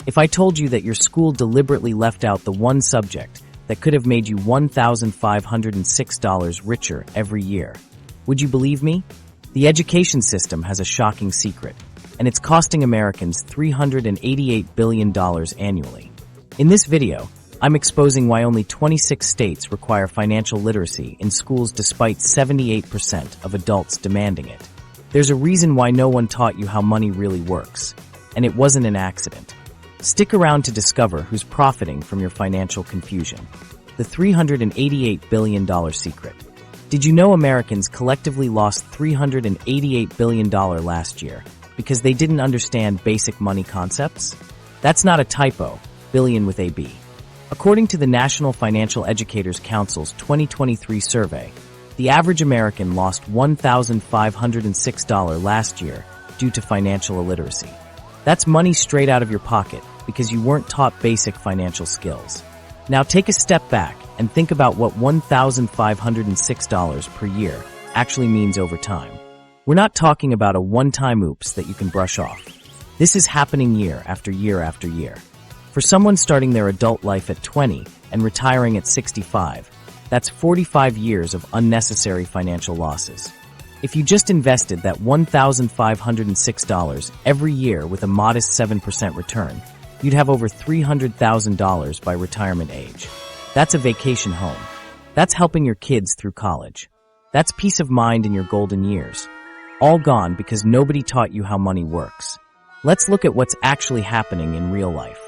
If I told you that your school deliberately left out the one subject that could have made you $1,506 richer every year, would you believe me? The education system has a shocking secret, and it's costing Americans $388 billion annually. In this video, I'm exposing why only 26 states require financial literacy in schools despite 78% of adults demanding it. There's a reason why no one taught you how money really works, and it wasn't an accident. Stick around to discover who's profiting from your financial confusion. The $388 billion secret. Did you know Americans collectively lost $388 billion last year because they didn't understand basic money concepts? That's not a typo, billion with a B. According to the National Financial Educators Council's 2023 survey, the average American lost $1,506 last year due to financial illiteracy. That's money straight out of your pocket because you weren't taught basic financial skills. Now take a step back and think about what $1,506 per year actually means over time. We're not talking about a one-time oops that you can brush off. This is happening year after year after year. For someone starting their adult life at 20 and retiring at 65, that's 45 years of unnecessary financial losses. If you just invested that $1,506 every year with a modest 7% return, you'd have over $300,000 by retirement age. That's a vacation home. That's helping your kids through college. That's peace of mind in your golden years. All gone because nobody taught you how money works. Let's look at what's actually happening in real life.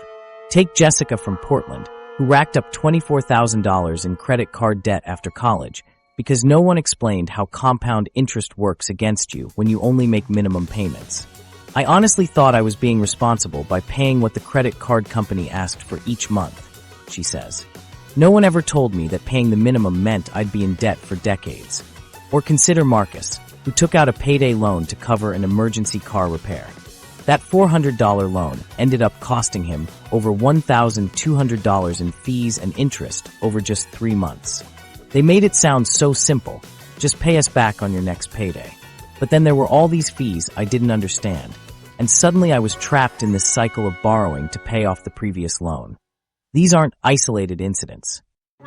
Take Jessica from Portland, who racked up $24,000 in credit card debt after college because no one explained how compound interest works against you when you only make minimum payments. I honestly thought I was being responsible by paying what the credit card company asked for each month, she says. No one ever told me that paying the minimum meant I'd be in debt for decades. Or consider Marcus, who took out a payday loan to cover an emergency car repair. That $400 loan ended up costing him over $1,200 in fees and interest over just 3 months. They made it sound so simple, just pay us back on your next payday. But then there were all these fees I didn't understand, and suddenly I was trapped in this cycle of borrowing to pay off the previous loan. These aren't isolated incidents.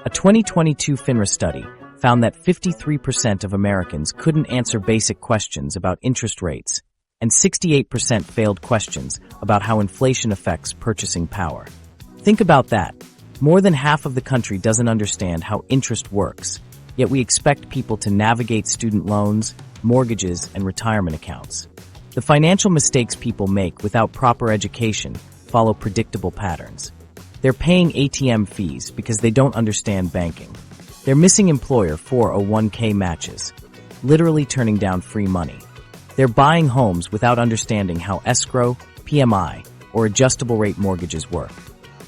A 2022 FINRA study found that 53% of Americans couldn't answer basic questions about interest rates, and 68% failed questions about how inflation affects purchasing power. Think about that. More than half of the country doesn't understand how interest works, yet we expect people to navigate student loans, mortgages, and retirement accounts. The financial mistakes people make without proper education follow predictable patterns. They're paying ATM fees because they don't understand banking. They're missing employer 401k matches, literally turning down free money. They're buying homes without understanding how escrow, PMI, or adjustable rate mortgages work.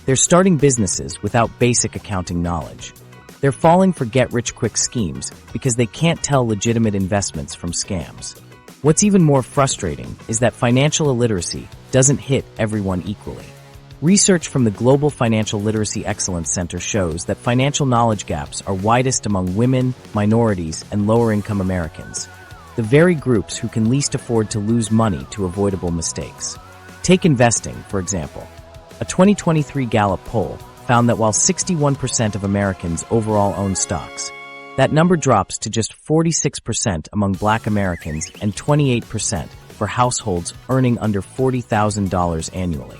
They're starting businesses without basic accounting knowledge. They're falling for get-rich-quick schemes because they can't tell legitimate investments from scams. What's even more frustrating is that financial illiteracy doesn't hit everyone equally. Research from the Global Financial Literacy Excellence Center shows that financial knowledge gaps are widest among women, minorities, and lower-income Americans, the very groups who can least afford to lose money to avoidable mistakes. Take investing, for example. A 2023 Gallup poll found that while 61% of Americans overall own stocks, that number drops to just 46% among Black Americans and 28% for households earning under $40,000 annually.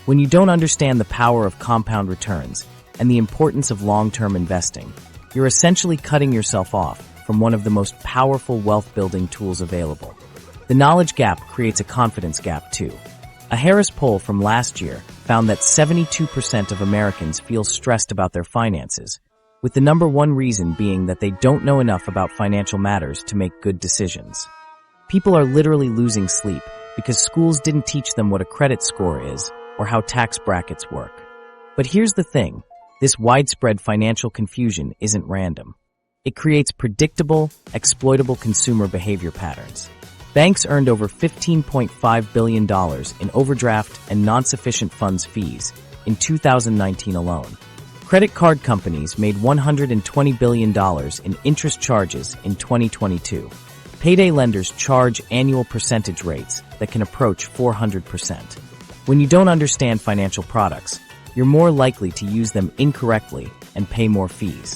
When you don't understand the power of compound returns and the importance of long-term investing, you're essentially cutting yourself off from one of the most powerful wealth-building tools available. The knowledge gap creates a confidence gap, too. A Harris poll from last year found that 72% of Americans feel stressed about their finances, with the number one reason being that they don't know enough about financial matters to make good decisions. People are literally losing sleep because schools didn't teach them what a credit score is or how tax brackets work. But here's the thing, this widespread financial confusion isn't random. It creates predictable, exploitable consumer behavior patterns. Banks earned over $15.5 billion in overdraft and non-sufficient funds fees in 2019 alone. Credit card companies made $120 billion in interest charges in 2022. Payday lenders charge annual percentage rates that can approach 400%. When you don't understand financial products, you're more likely to use them incorrectly and pay more fees.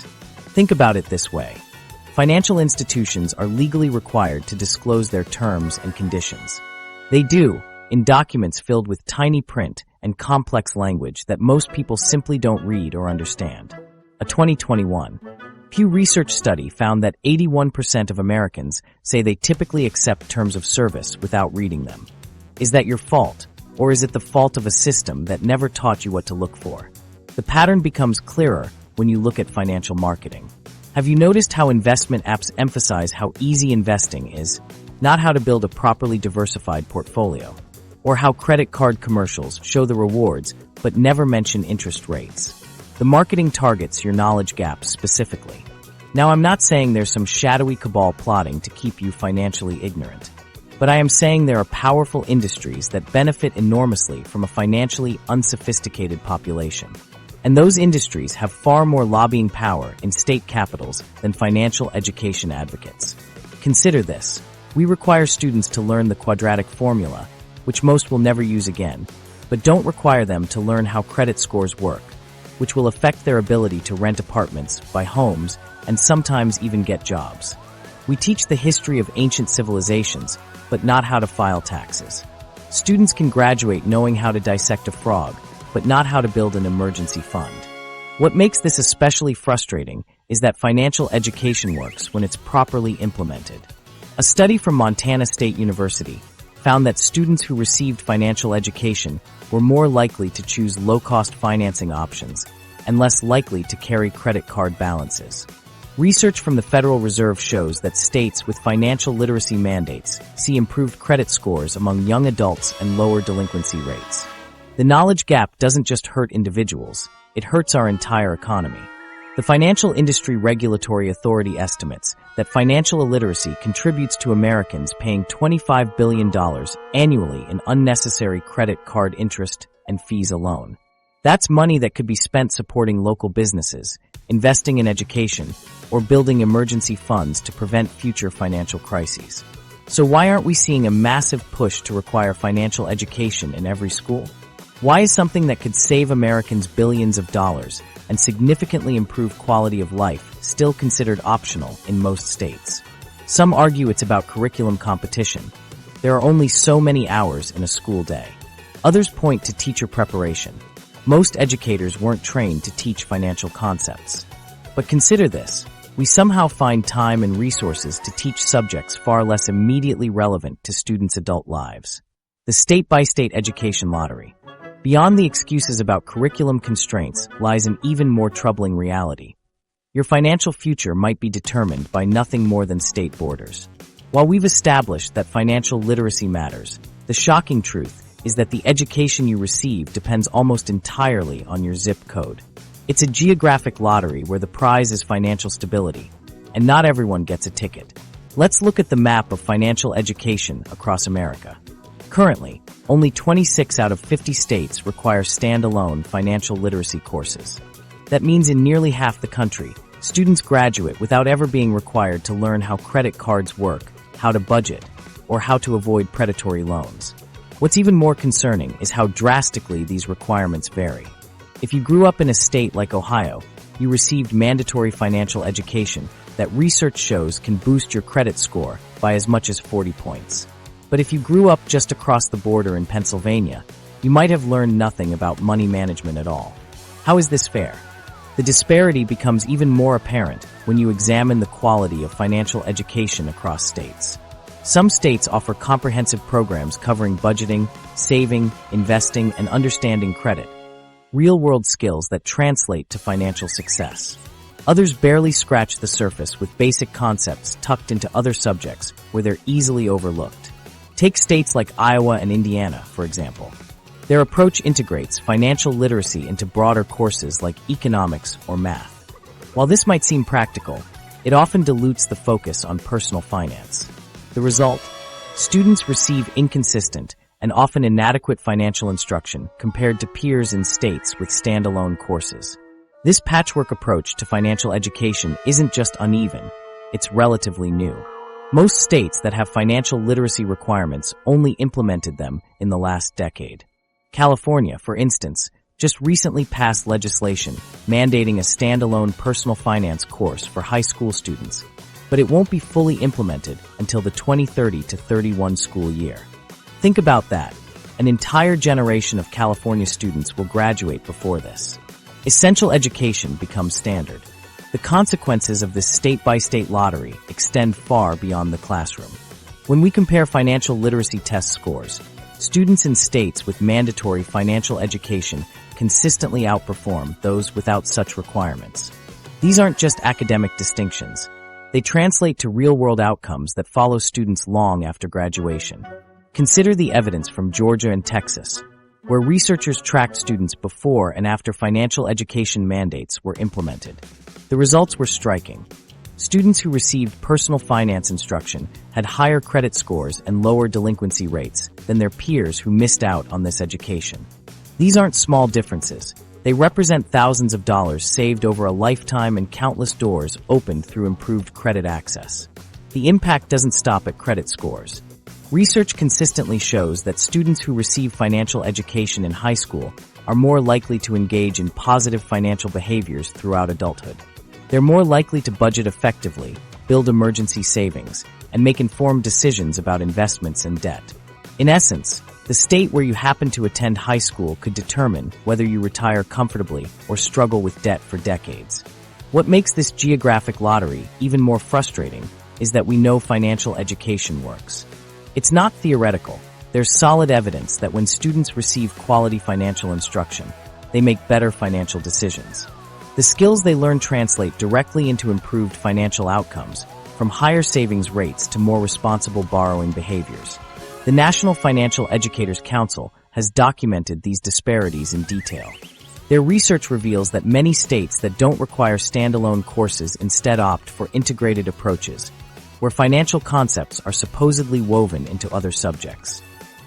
Think about it this way. Financial institutions are legally required to disclose their terms and conditions. They do, in documents filled with tiny print and complex language that most people simply don't read or understand. A 2021 Pew Research study found that 81% of Americans say they typically accept terms of service without reading them. Is that your fault, or is it the fault of a system that never taught you what to look for? The pattern becomes clearer when you look at financial marketing. Have you noticed how investment apps emphasize how easy investing is, not how to build a properly diversified portfolio? Or how credit card commercials show the rewards but never mention interest rates? The marketing targets your knowledge gaps specifically. Now, I'm not saying there's some shadowy cabal plotting to keep you financially ignorant, but I am saying there are powerful industries that benefit enormously from a financially unsophisticated population. And those industries have far more lobbying power in state capitals than financial education advocates. Consider this. We require students to learn the quadratic formula, which most will never use again, but don't require them to learn how credit scores work, which will affect their ability to rent apartments, buy homes, and sometimes even get jobs. We teach the history of ancient civilizations, but not how to file taxes. Students can graduate knowing how to dissect a frog, but not how to build an emergency fund. What makes this especially frustrating is that financial education works when it's properly implemented. A study from Montana State University found that students who received financial education were more likely to choose low-cost financing options and less likely to carry credit card balances. Research from the Federal Reserve shows that states with financial literacy mandates see improved credit scores among young adults and lower delinquency rates. The knowledge gap doesn't just hurt individuals, it hurts our entire economy. The Financial Industry Regulatory Authority estimates that financial illiteracy contributes to Americans paying $25 billion annually in unnecessary credit card interest and fees alone. That's money that could be spent supporting local businesses, investing in education, or building emergency funds to prevent future financial crises. So why aren't we seeing a massive push to require financial education in every school? Why is something that could save Americans billions of dollars and significantly improve quality of life still considered optional in most states? Some argue it's about curriculum competition. There are only so many hours in a school day. Others point to teacher preparation. Most educators weren't trained to teach financial concepts. But consider this. We somehow find time and resources to teach subjects far less immediately relevant to students' adult lives. The state-by-state education lottery. Beyond the excuses about curriculum constraints lies an even more troubling reality. Your financial future might be determined by nothing more than state borders. While we've established that financial literacy matters, the shocking truth is that the education you receive depends almost entirely on your zip code. It's a geographic lottery where the prize is financial stability, and not everyone gets a ticket. Let's look at the map of financial education across America. Currently, only 26 out of 50 states require standalone financial literacy courses. That means in nearly half the country, students graduate without ever being required to learn how credit cards work, how to budget, or how to avoid predatory loans. What's even more concerning is how drastically these requirements vary. If you grew up in a state like Ohio, you received mandatory financial education that research shows can boost your credit score by as much as 40 points. But if you grew up just across the border in Pennsylvania, you might have learned nothing about money management at all. How is this fair? The disparity becomes even more apparent when you examine the quality of financial education across states. Some states offer comprehensive programs covering budgeting, saving, investing, and understanding credit, real-world skills that translate to financial success. Others barely scratch the surface with basic concepts tucked into other subjects where they're easily overlooked. Take states like Iowa and Indiana, for example. Their approach integrates financial literacy into broader courses like economics or math. While this might seem practical, it often dilutes the focus on personal finance. The result? Students receive inconsistent and often inadequate financial instruction compared to peers in states with standalone courses. This patchwork approach to financial education isn't just uneven, it's relatively new. Most states that have financial literacy requirements only implemented them in the last decade. California, for instance, just recently passed legislation mandating a standalone personal finance course for high school students, but it won't be fully implemented until the 2030 to 31 school year. Think about that. An entire generation of California students will graduate before this. Essential education becomes standard. The consequences of this state-by-state lottery extend far beyond the classroom. When we compare financial literacy test scores, students in states with mandatory financial education consistently outperform those without such requirements. These aren't just academic distinctions. They translate to real-world outcomes that follow students long after graduation. Consider the evidence from Georgia and Texas, where researchers tracked students before and after financial education mandates were implemented. The results were striking. Students who received personal finance instruction had higher credit scores and lower delinquency rates than their peers who missed out on this education. These aren't small differences. They represent thousands of dollars saved over a lifetime and countless doors opened through improved credit access. The impact doesn't stop at credit scores. Research consistently shows that students who receive financial education in high school are more likely to engage in positive financial behaviors throughout adulthood. They're more likely to budget effectively, build emergency savings, and make informed decisions about investments and debt. In essence, the state where you happen to attend high school could determine whether you retire comfortably or struggle with debt for decades. What makes this geographic lottery even more frustrating is that we know financial education works. It's not theoretical. There's solid evidence that when students receive quality financial instruction, they make better financial decisions. The skills they learn translate directly into improved financial outcomes, from higher savings rates to more responsible borrowing behaviors. The National Financial Educators Council has documented these disparities in detail. Their research reveals that many states that don't require standalone courses instead opt for integrated approaches, where financial concepts are supposedly woven into other subjects.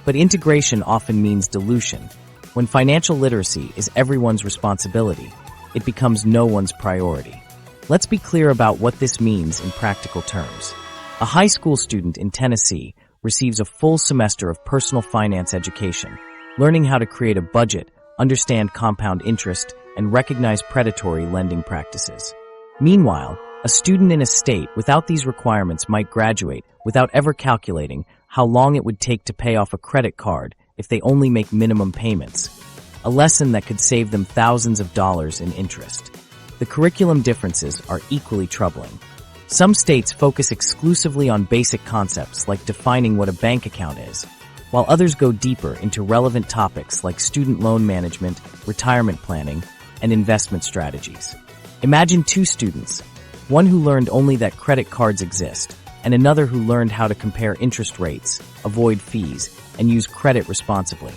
But integration often means dilution. When financial literacy is everyone's responsibility, it becomes no one's priority. Let's be clear about what this means in practical terms. A high school student in Tennessee receives a full semester of personal finance education, learning how to create a budget, understand compound interest, and recognize predatory lending practices. Meanwhile, a student in a state without these requirements might graduate without ever calculating how long it would take to pay off a credit card if they only make minimum payments, a lesson that could save them thousands of dollars in interest. The curriculum differences are equally troubling. Some states focus exclusively on basic concepts like defining what a bank account is, while others go deeper into relevant topics like student loan management, retirement planning, and investment strategies. Imagine two students, one who learned only that credit cards exist, and another who learned how to compare interest rates, avoid fees, and use credit responsibly.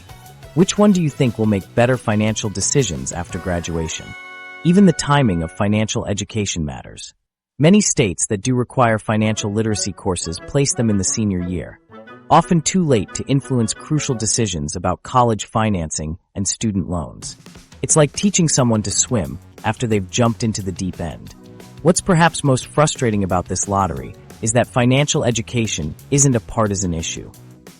Which one do you think will make better financial decisions after graduation? Even the timing of financial education matters. Many states that do require financial literacy courses place them in the senior year, often too late to influence crucial decisions about college financing and student loans. It's like teaching someone to swim after they've jumped into the deep end. What's perhaps most frustrating about this lottery is that financial education isn't a partisan issue.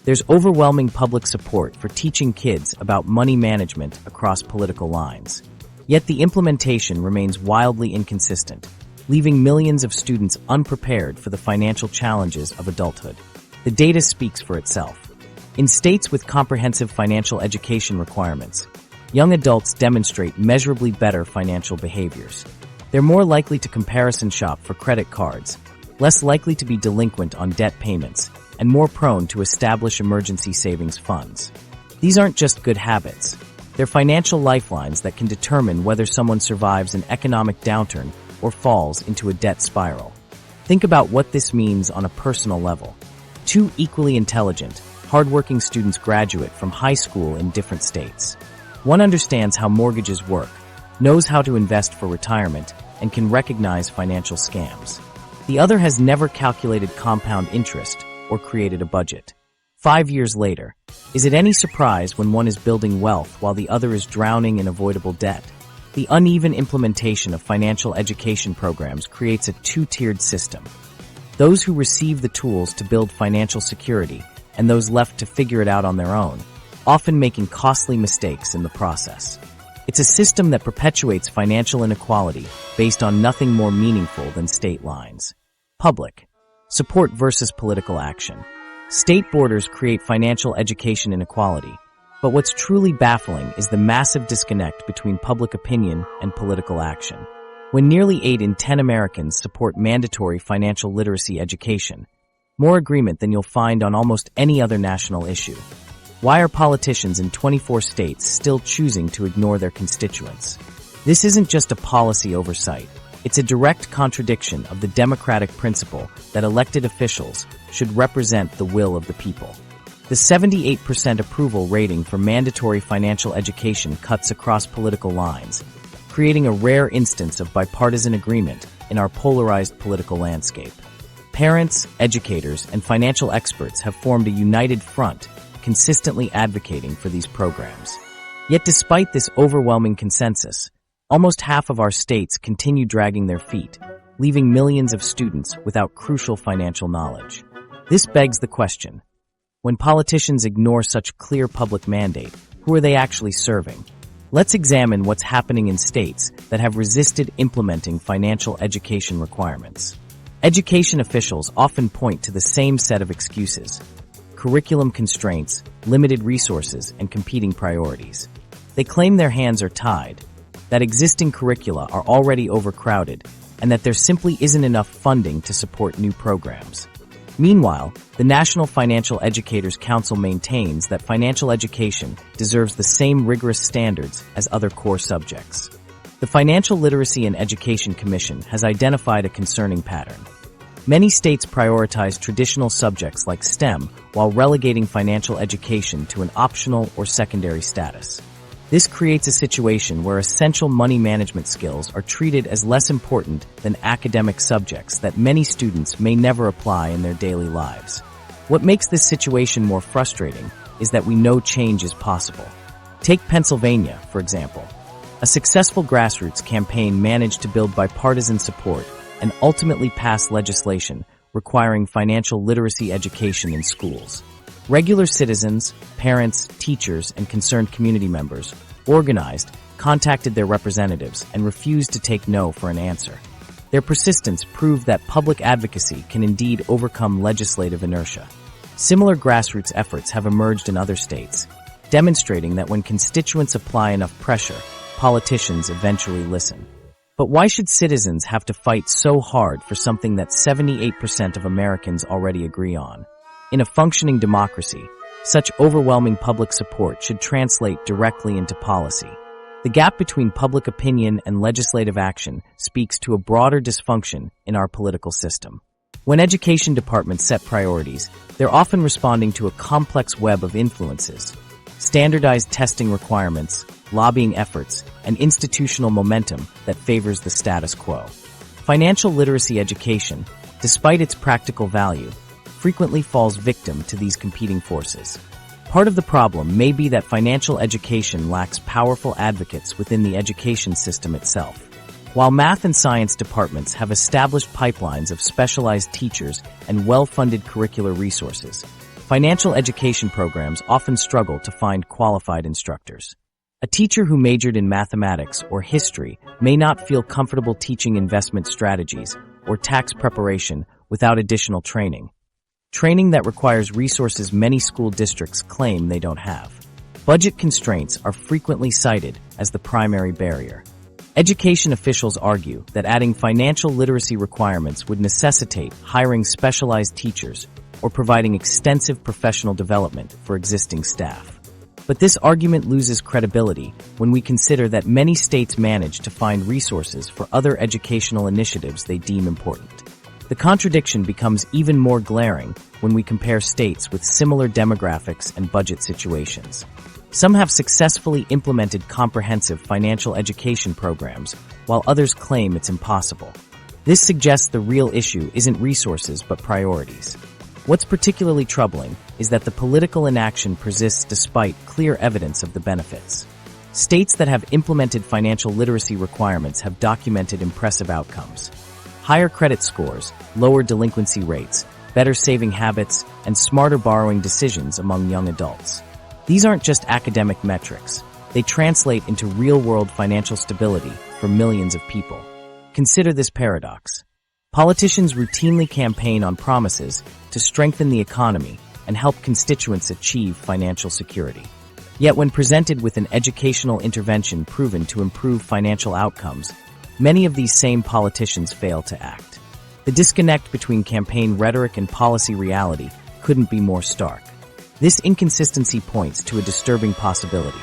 There's overwhelming public support for teaching kids about money management across political lines. Yet the implementation remains wildly inconsistent, leaving millions of students unprepared for the financial challenges of adulthood. The data speaks for itself. In states with comprehensive financial education requirements, young adults demonstrate measurably better financial behaviors. They're more likely to comparison shop for credit cards, less likely to be delinquent on debt payments, and more prone to establish emergency savings funds. These aren't just good habits. They're financial lifelines that can determine whether someone survives an economic downturn or falls into a debt spiral. Think about what this means on a personal level. Two equally intelligent, hardworking students graduate from high school in different states. One understands how mortgages work, knows how to invest for retirement, and can recognize financial scams. The other has never calculated compound interest or created a budget. 5 years later, is it any surprise when one is building wealth while the other is drowning in avoidable debt? The uneven implementation of financial education programs creates a two-tiered system. Those who receive the tools to build financial security and those left to figure it out on their own, often making costly mistakes in the process. It's a system that perpetuates financial inequality based on nothing more meaningful than state lines. Public support versus political action. State borders create financial education inequality, but what's truly baffling is the massive disconnect between public opinion and political action. When nearly 8 in 10 Americans support mandatory financial literacy education, more agreement than you'll find on almost any other national issue. Why are politicians in 24 states still choosing to ignore their constituents? This isn't just a policy oversight. It's a direct contradiction of the democratic principle that elected officials should represent the will of the people. The 78% approval rating for mandatory financial education cuts across political lines, creating a rare instance of bipartisan agreement in our polarized political landscape. Parents, educators, and financial experts have formed a united front, consistently advocating for these programs. Yet despite this overwhelming consensus, almost half of our states continue dragging their feet, leaving millions of students without crucial financial knowledge. This begs the question: when politicians ignore such clear public mandate, who are they actually serving? Let's examine what's happening in states that have resisted implementing financial education requirements. Education officials often point to the same set of excuses: curriculum constraints, limited resources, and competing priorities. They claim their hands are tied, that existing curricula are already overcrowded, and that there simply isn't enough funding to support new programs. Meanwhile, the National Financial Educators Council maintains that financial education deserves the same rigorous standards as other core subjects. The Financial Literacy and Education Commission has identified a concerning pattern. Many states prioritize traditional subjects like STEM while relegating financial education to an optional or secondary status. This creates a situation where essential money management skills are treated as less important than academic subjects that many students may never apply in their daily lives. What makes this situation more frustrating is that we know change is possible. Take Pennsylvania, for example. A successful grassroots campaign managed to build bipartisan support and ultimately pass legislation requiring financial literacy education in schools. Regular citizens, parents, teachers, and concerned community members organized, contacted their representatives, and refused to take no for an answer. Their persistence proved that public advocacy can indeed overcome legislative inertia. Similar grassroots efforts have emerged in other states, demonstrating that when constituents apply enough pressure, politicians eventually listen. But why should citizens have to fight so hard for something that 78% of Americans already agree on? In a functioning democracy, such overwhelming public support should translate directly into policy. The gap between public opinion and legislative action speaks to a broader dysfunction in our political system. When education departments set priorities, they're often responding to a complex web of influences: standardized testing requirements, lobbying efforts, and institutional momentum that favors the status quo. Financial literacy education, despite its practical value, frequently falls victim to these competing forces. Part of the problem may be that financial education lacks powerful advocates within the education system itself. While math and science departments have established pipelines of specialized teachers and well-funded curricular resources, financial education programs often struggle to find qualified instructors. A teacher who majored in mathematics or history may not feel comfortable teaching investment strategies or tax preparation without additional training that requires resources many school districts claim they don't have. Budget constraints are frequently cited as the primary barrier. Education officials argue that adding financial literacy requirements would necessitate hiring specialized teachers or providing extensive professional development for existing staff. But this argument loses credibility when we consider that many states manage to find resources for other educational initiatives they deem important. The contradiction becomes even more glaring when we compare states with similar demographics and budget situations. Some have successfully implemented comprehensive financial education programs, while others claim it's impossible. This suggests the real issue isn't resources but priorities. What's particularly troubling is that the political inaction persists despite clear evidence of the benefits. States that have implemented financial literacy requirements have documented impressive outcomes: higher credit scores, lower delinquency rates, better saving habits, and smarter borrowing decisions among young adults. These aren't just academic metrics. They translate into real-world financial stability for millions of people. Consider this paradox. Politicians routinely campaign on promises to strengthen the economy and help constituents achieve financial security. Yet when presented with an educational intervention proven to improve financial outcomes, many of these same politicians fail to act. The disconnect between campaign rhetoric and policy reality couldn't be more stark. This inconsistency points to a disturbing possibility.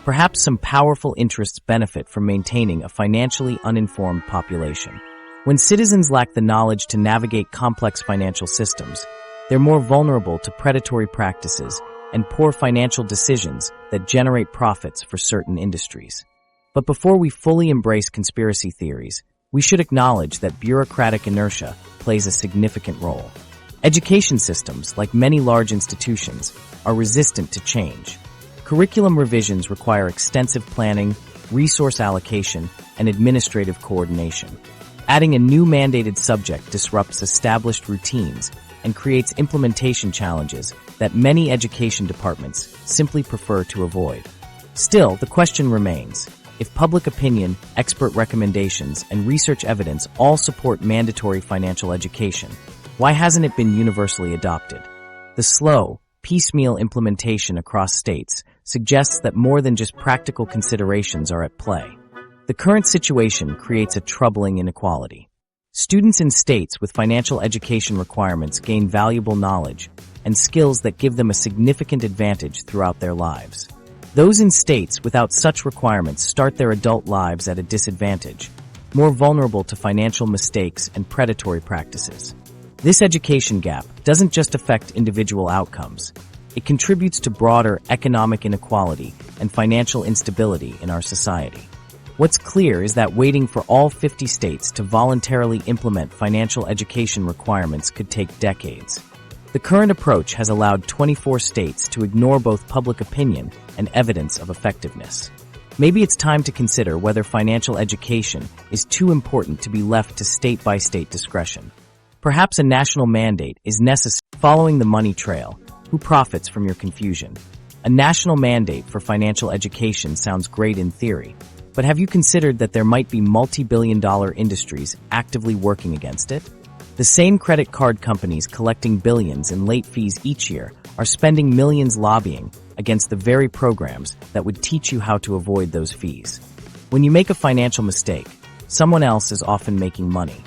Perhaps some powerful interests benefit from maintaining a financially uninformed population. When citizens lack the knowledge to navigate complex financial systems, they're more vulnerable to predatory practices and poor financial decisions that generate profits for certain industries. But before we fully embrace conspiracy theories, we should acknowledge that bureaucratic inertia plays a significant role. Education systems, like many large institutions, are resistant to change. Curriculum revisions require extensive planning, resource allocation, and administrative coordination. Adding a new mandated subject disrupts established routines and creates implementation challenges that many education departments simply prefer to avoid. Still, the question remains: if public opinion, expert recommendations, and research evidence all support mandatory financial education, why hasn't it been universally adopted? The slow, piecemeal implementation across states suggests that more than just practical considerations are at play. The current situation creates a troubling inequality. Students in states with financial education requirements gain valuable knowledge and skills that give them a significant advantage throughout their lives. Those in states without such requirements start their adult lives at a disadvantage, more vulnerable to financial mistakes and predatory practices. This education gap doesn't just affect individual outcomes. It contributes to broader economic inequality and financial instability in our society. What's clear is that waiting for all 50 states to voluntarily implement financial education requirements could take decades. The current approach has allowed 24 states to ignore both public opinion and evidence of effectiveness. Maybe it's time to consider whether financial education is too important to be left to state-by-state discretion. Perhaps a national mandate is necessary. Following the money trail, who profits from your confusion? A national mandate for financial education sounds great in theory, but have you considered that there might be multi-billion-dollar industries actively working against it? The same credit card companies collecting billions in late fees each year are spending millions lobbying against the very programs that would teach you how to avoid those fees. When you make a financial mistake, someone else is often making money.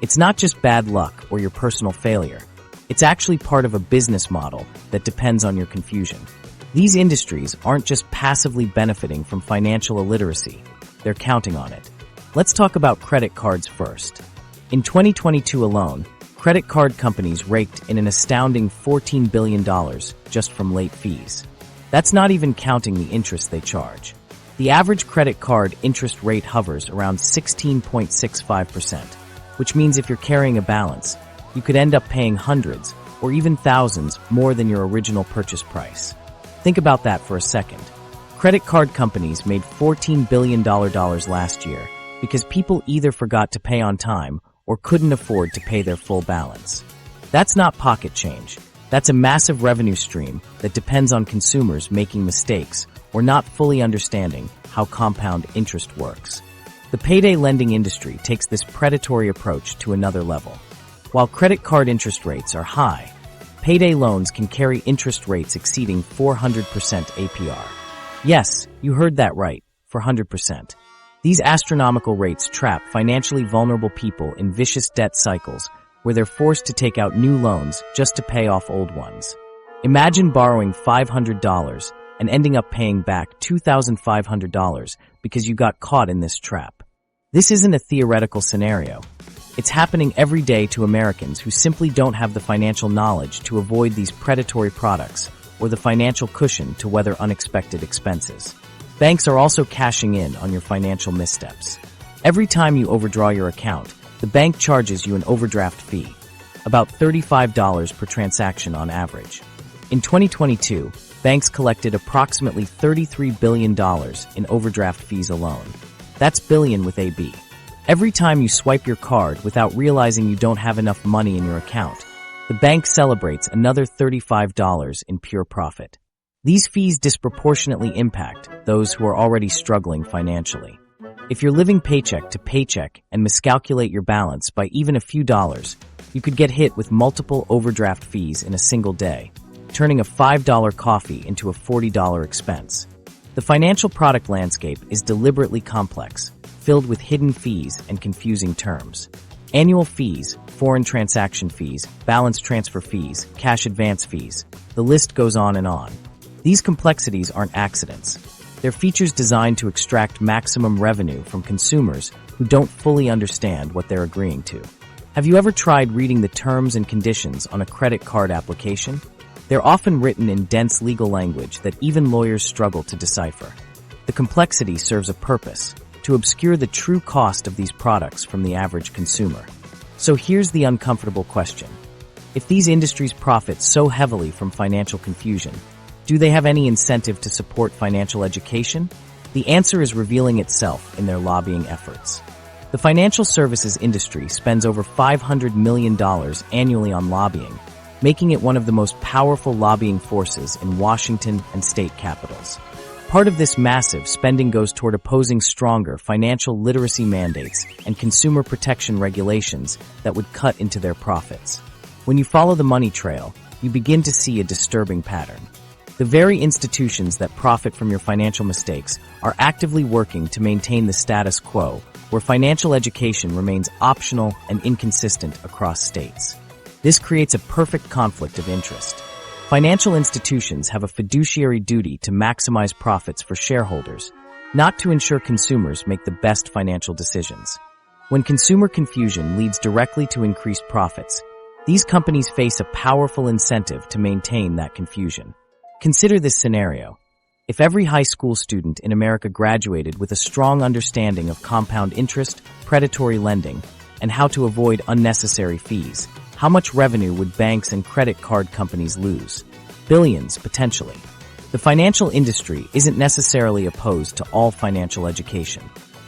It's not just bad luck or your personal failure. It's actually part of a business model that depends on your confusion. These industries aren't just passively benefiting from financial illiteracy. They're counting on it. Let's talk about credit cards first. In 2022 alone, credit card companies raked in an astounding $14 billion just from late fees. That's not even counting the interest they charge. The average credit card interest rate hovers around 16.65%, which means if you're carrying a balance, you could end up paying hundreds or even thousands more than your original purchase price. Think about that for a second. Credit card companies made $14 billion last year because people either forgot to pay on time or couldn't afford to pay their full balance. That's not pocket change. That's a massive revenue stream that depends on consumers making mistakes or not fully understanding how compound interest works. The payday lending industry takes this predatory approach to another level. While credit card interest rates are high, payday loans can carry interest rates exceeding 400% APR. Yes, you heard that right, 400%. These astronomical rates trap financially vulnerable people in vicious debt cycles where they're forced to take out new loans just to pay off old ones. Imagine borrowing $500 and ending up paying back $2,500 because you got caught in this trap. This isn't a theoretical scenario. It's happening every day to Americans who simply don't have the financial knowledge to avoid these predatory products or the financial cushion to weather unexpected expenses. Banks are also cashing in on your financial missteps. Every time you overdraw your account, the bank charges you an overdraft fee, about $35 per transaction on average. In 2022, banks collected approximately $33 billion in overdraft fees alone. That's billion with a B. Every time you swipe your card without realizing you don't have enough money in your account, the bank celebrates another $35 in pure profit. These fees disproportionately impact those who are already struggling financially. If you're living paycheck to paycheck and miscalculate your balance by even a few dollars, you could get hit with multiple overdraft fees in a single day, turning a $5 coffee into a $40 expense. The financial product landscape is deliberately complex, filled with hidden fees and confusing terms. Annual fees, foreign transaction fees, balance transfer fees, cash advance fees. The list goes on and on. These complexities aren't accidents. They're features designed to extract maximum revenue from consumers who don't fully understand what they're agreeing to. Have you ever tried reading the terms and conditions on a credit card application? They're often written in dense legal language that even lawyers struggle to decipher. The complexity serves a purpose: to obscure the true cost of these products from the average consumer. So here's the uncomfortable question. If these industries profit so heavily from financial confusion, do they have any incentive to support financial education? The answer is revealing itself in their lobbying efforts. The financial services industry spends over $500 million annually on lobbying, making it one of the most powerful lobbying forces in Washington and state capitals. Part of this massive spending goes toward opposing stronger financial literacy mandates and consumer protection regulations that would cut into their profits. When you follow the money trail, you begin to see a disturbing pattern. The very institutions that profit from your financial mistakes are actively working to maintain the status quo, where financial education remains optional and inconsistent across states. This creates a perfect conflict of interest. Financial institutions have a fiduciary duty to maximize profits for shareholders, not to ensure consumers make the best financial decisions. When consumer confusion leads directly to increased profits, these companies face a powerful incentive to maintain that confusion. Consider this scenario. If every high school student in America graduated with a strong understanding of compound interest, predatory lending, and how to avoid unnecessary fees, how much revenue would banks and credit card companies lose? Billions, potentially. The financial industry isn't necessarily opposed to all financial education.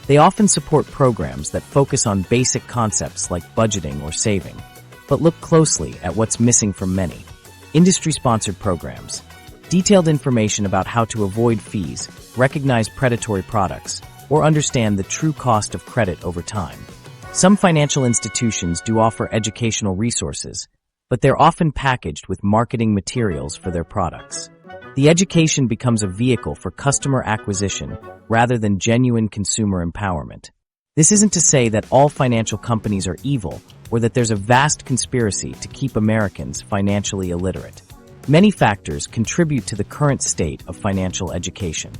They often support programs that focus on basic concepts like budgeting or saving. But look closely at what's missing from many. Industry-sponsored programs. Detailed information about how to avoid fees, recognize predatory products, or understand the true cost of credit over time. Some financial institutions do offer educational resources, but they're often packaged with marketing materials for their products. The education becomes a vehicle for customer acquisition rather than genuine consumer empowerment. This isn't to say that all financial companies are evil or that there's a vast conspiracy to keep Americans financially illiterate. Many factors contribute to the current state of financial education.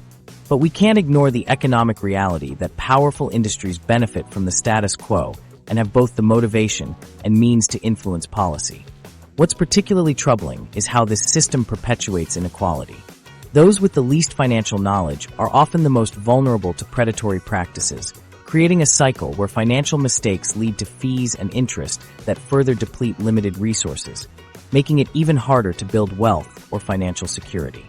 But we can't ignore the economic reality that powerful industries benefit from the status quo and have both the motivation and means to influence policy. What's particularly troubling is how this system perpetuates inequality. Those with the least financial knowledge are often the most vulnerable to predatory practices, creating a cycle where financial mistakes lead to fees and interest that further deplete limited resources, making it even harder to build wealth or financial security.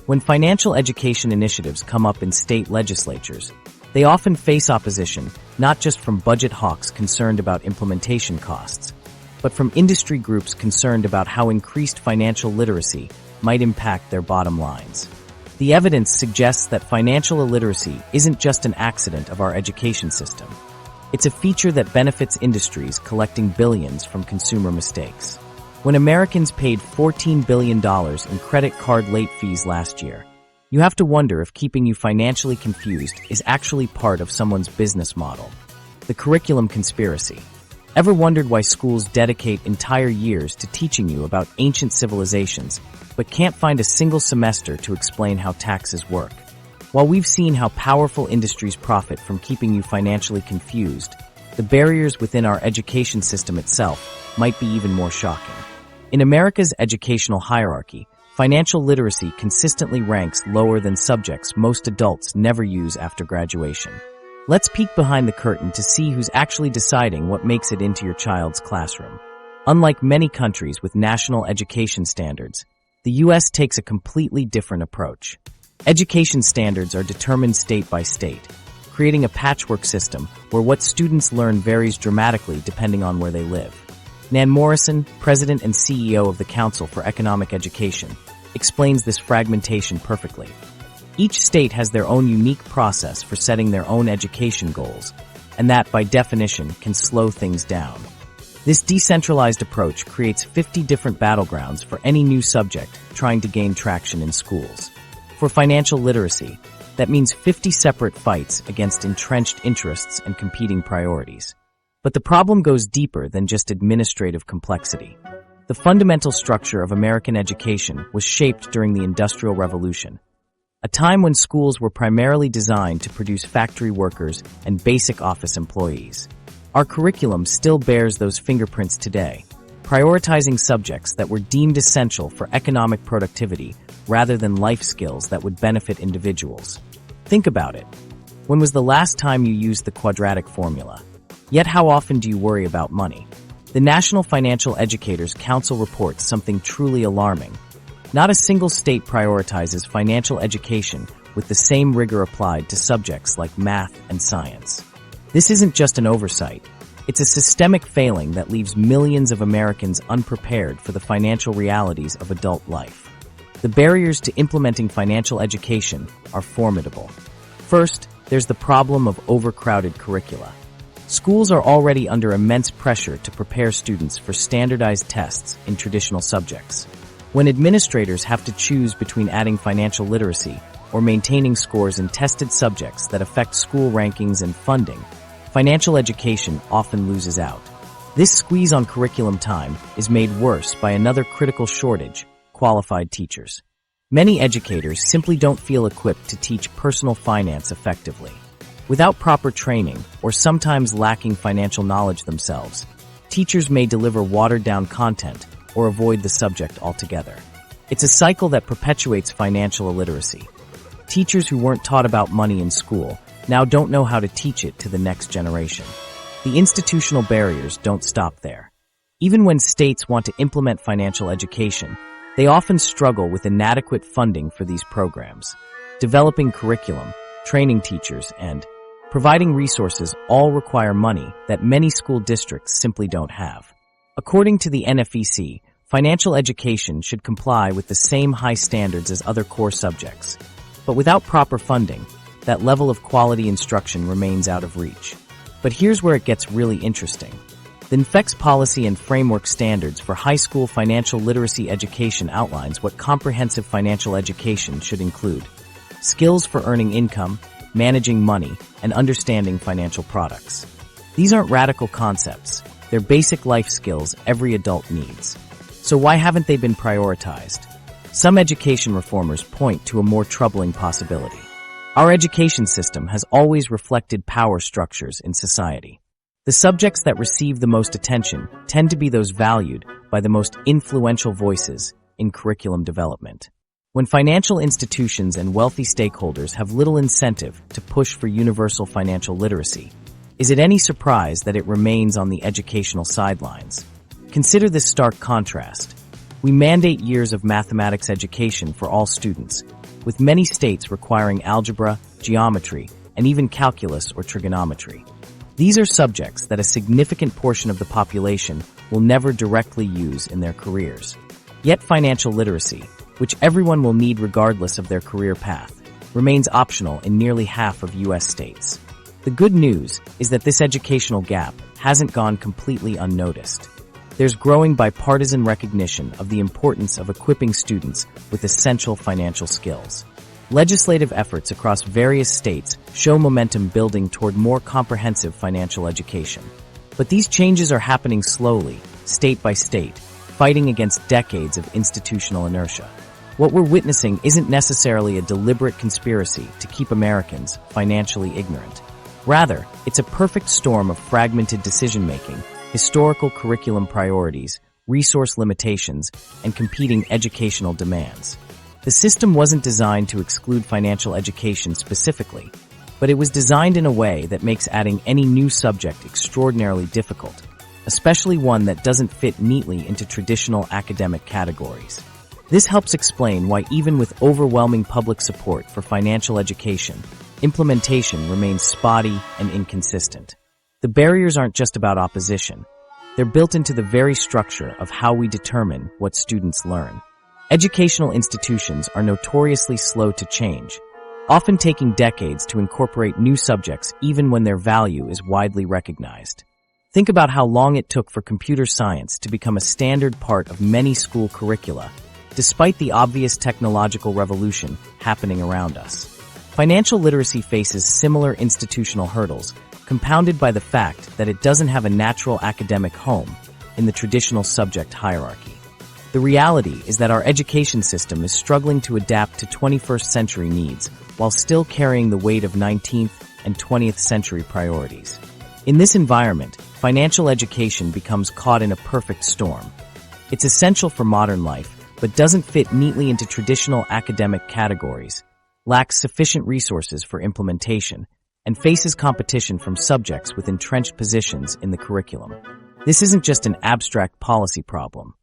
When financial education initiatives come up in state legislatures, they often face opposition not just from budget hawks concerned about implementation costs, but from industry groups concerned about how increased financial literacy might impact their bottom lines. The evidence suggests that financial illiteracy isn't just an accident of our education system. It's a feature that benefits industries collecting billions from consumer mistakes. When Americans paid $14 billion in credit card late fees last year, you have to wonder if keeping you financially confused is actually part of someone's business model. The curriculum conspiracy. Ever wondered why schools dedicate entire years to teaching you about ancient civilizations, but can't find a single semester to explain how taxes work? While we've seen how powerful industries profit from keeping you financially confused, the barriers within our education system itself might be even more shocking. In America's educational hierarchy, financial literacy consistently ranks lower than subjects most adults never use after graduation. Let's peek behind the curtain to see who's actually deciding what makes it into your child's classroom. Unlike many countries with national education standards, the U.S. takes a completely different approach. Education standards are determined state by state, creating a patchwork system where what students learn varies dramatically depending on where they live. Nan Morrison, President and CEO of the Council for Economic Education, explains this fragmentation perfectly. Each state has their own unique process for setting their own education goals, and that, by definition, can slow things down. This decentralized approach creates 50 different battlegrounds for any new subject trying to gain traction in schools. For financial literacy, that means 50 separate fights against entrenched interests and competing priorities. But the problem goes deeper than just administrative complexity. The fundamental structure of American education was shaped during the Industrial Revolution, a time when schools were primarily designed to produce factory workers and basic office employees. Our curriculum still bears those fingerprints today, prioritizing subjects that were deemed essential for economic productivity rather than life skills that would benefit individuals. Think about it. When was the last time you used the quadratic formula? Yet how often do you worry about money? The National Financial Educators Council reports something truly alarming. Not a single state prioritizes financial education with the same rigor applied to subjects like math and science. This isn't just an oversight. It's a systemic failing that leaves millions of Americans unprepared for the financial realities of adult life. The barriers to implementing financial education are formidable. First, there's the problem of overcrowded curricula. Schools are already under immense pressure to prepare students for standardized tests in traditional subjects. When administrators have to choose between adding financial literacy or maintaining scores in tested subjects that affect school rankings and funding, financial education often loses out. This squeeze on curriculum time is made worse by another critical shortage: qualified teachers. Many educators simply don't feel equipped to teach personal finance effectively. Without proper training, or sometimes lacking financial knowledge themselves, teachers may deliver watered-down content or avoid the subject altogether. It's a cycle that perpetuates financial illiteracy. Teachers who weren't taught about money in school now don't know how to teach it to the next generation. The institutional barriers don't stop there. Even when states want to implement financial education, they often struggle with inadequate funding for these programs. Developing curriculum, training teachers, and providing resources all require money that many school districts simply don't have. According to the NFEC, financial education should comply with the same high standards as other core subjects. But without proper funding, that level of quality instruction remains out of reach. But here's where it gets really interesting. The NFEC's policy and framework standards for high school financial literacy education outlines what comprehensive financial education should include: skills for earning income, managing money, and understanding financial products. These aren't radical concepts. They're basic life skills every adult needs. So why haven't they been prioritized? Some education reformers point to a more troubling possibility. Our education system has always reflected power structures in society. The subjects that receive the most attention tend to be those valued by the most influential voices in curriculum development. When financial institutions and wealthy stakeholders have little incentive to push for universal financial literacy, is it any surprise that it remains on the educational sidelines? Consider this stark contrast. We mandate years of mathematics education for all students, with many states requiring algebra, geometry, and even calculus or trigonometry. These are subjects that a significant portion of the population will never directly use in their careers. Yet financial literacy, which everyone will need regardless of their career path, remains optional in nearly half of U.S. states. The good news is that this educational gap hasn't gone completely unnoticed. There's growing bipartisan recognition of the importance of equipping students with essential financial skills. Legislative efforts across various states show momentum building toward more comprehensive financial education. But these changes are happening slowly, state by state, fighting against decades of institutional inertia. What we're witnessing isn't necessarily a deliberate conspiracy to keep Americans financially ignorant. Rather, it's a perfect storm of fragmented decision-making, historical curriculum priorities, resource limitations, and competing educational demands. The system wasn't designed to exclude financial education specifically, but it was designed in a way that makes adding any new subject extraordinarily difficult, especially one that doesn't fit neatly into traditional academic categories. This helps explain why even with overwhelming public support for financial education, implementation remains spotty and inconsistent. The barriers aren't just about opposition. They're built into the very structure of how we determine what students learn. Educational institutions are notoriously slow to change, often taking decades to incorporate new subjects even when their value is widely recognized. Think about how long it took for computer science to become a standard part of many school curricula, despite the obvious technological revolution happening around us. Financial literacy faces similar institutional hurdles, compounded by the fact that it doesn't have a natural academic home in the traditional subject hierarchy. The reality is that our education system is struggling to adapt to 21st century needs while still carrying the weight of 19th and 20th century priorities. In this environment, financial education becomes caught in a perfect storm. It's essential for modern life, but doesn't fit neatly into traditional academic categories, lacks sufficient resources for implementation, and faces competition from subjects with entrenched positions in the curriculum. This isn't just an abstract policy problem.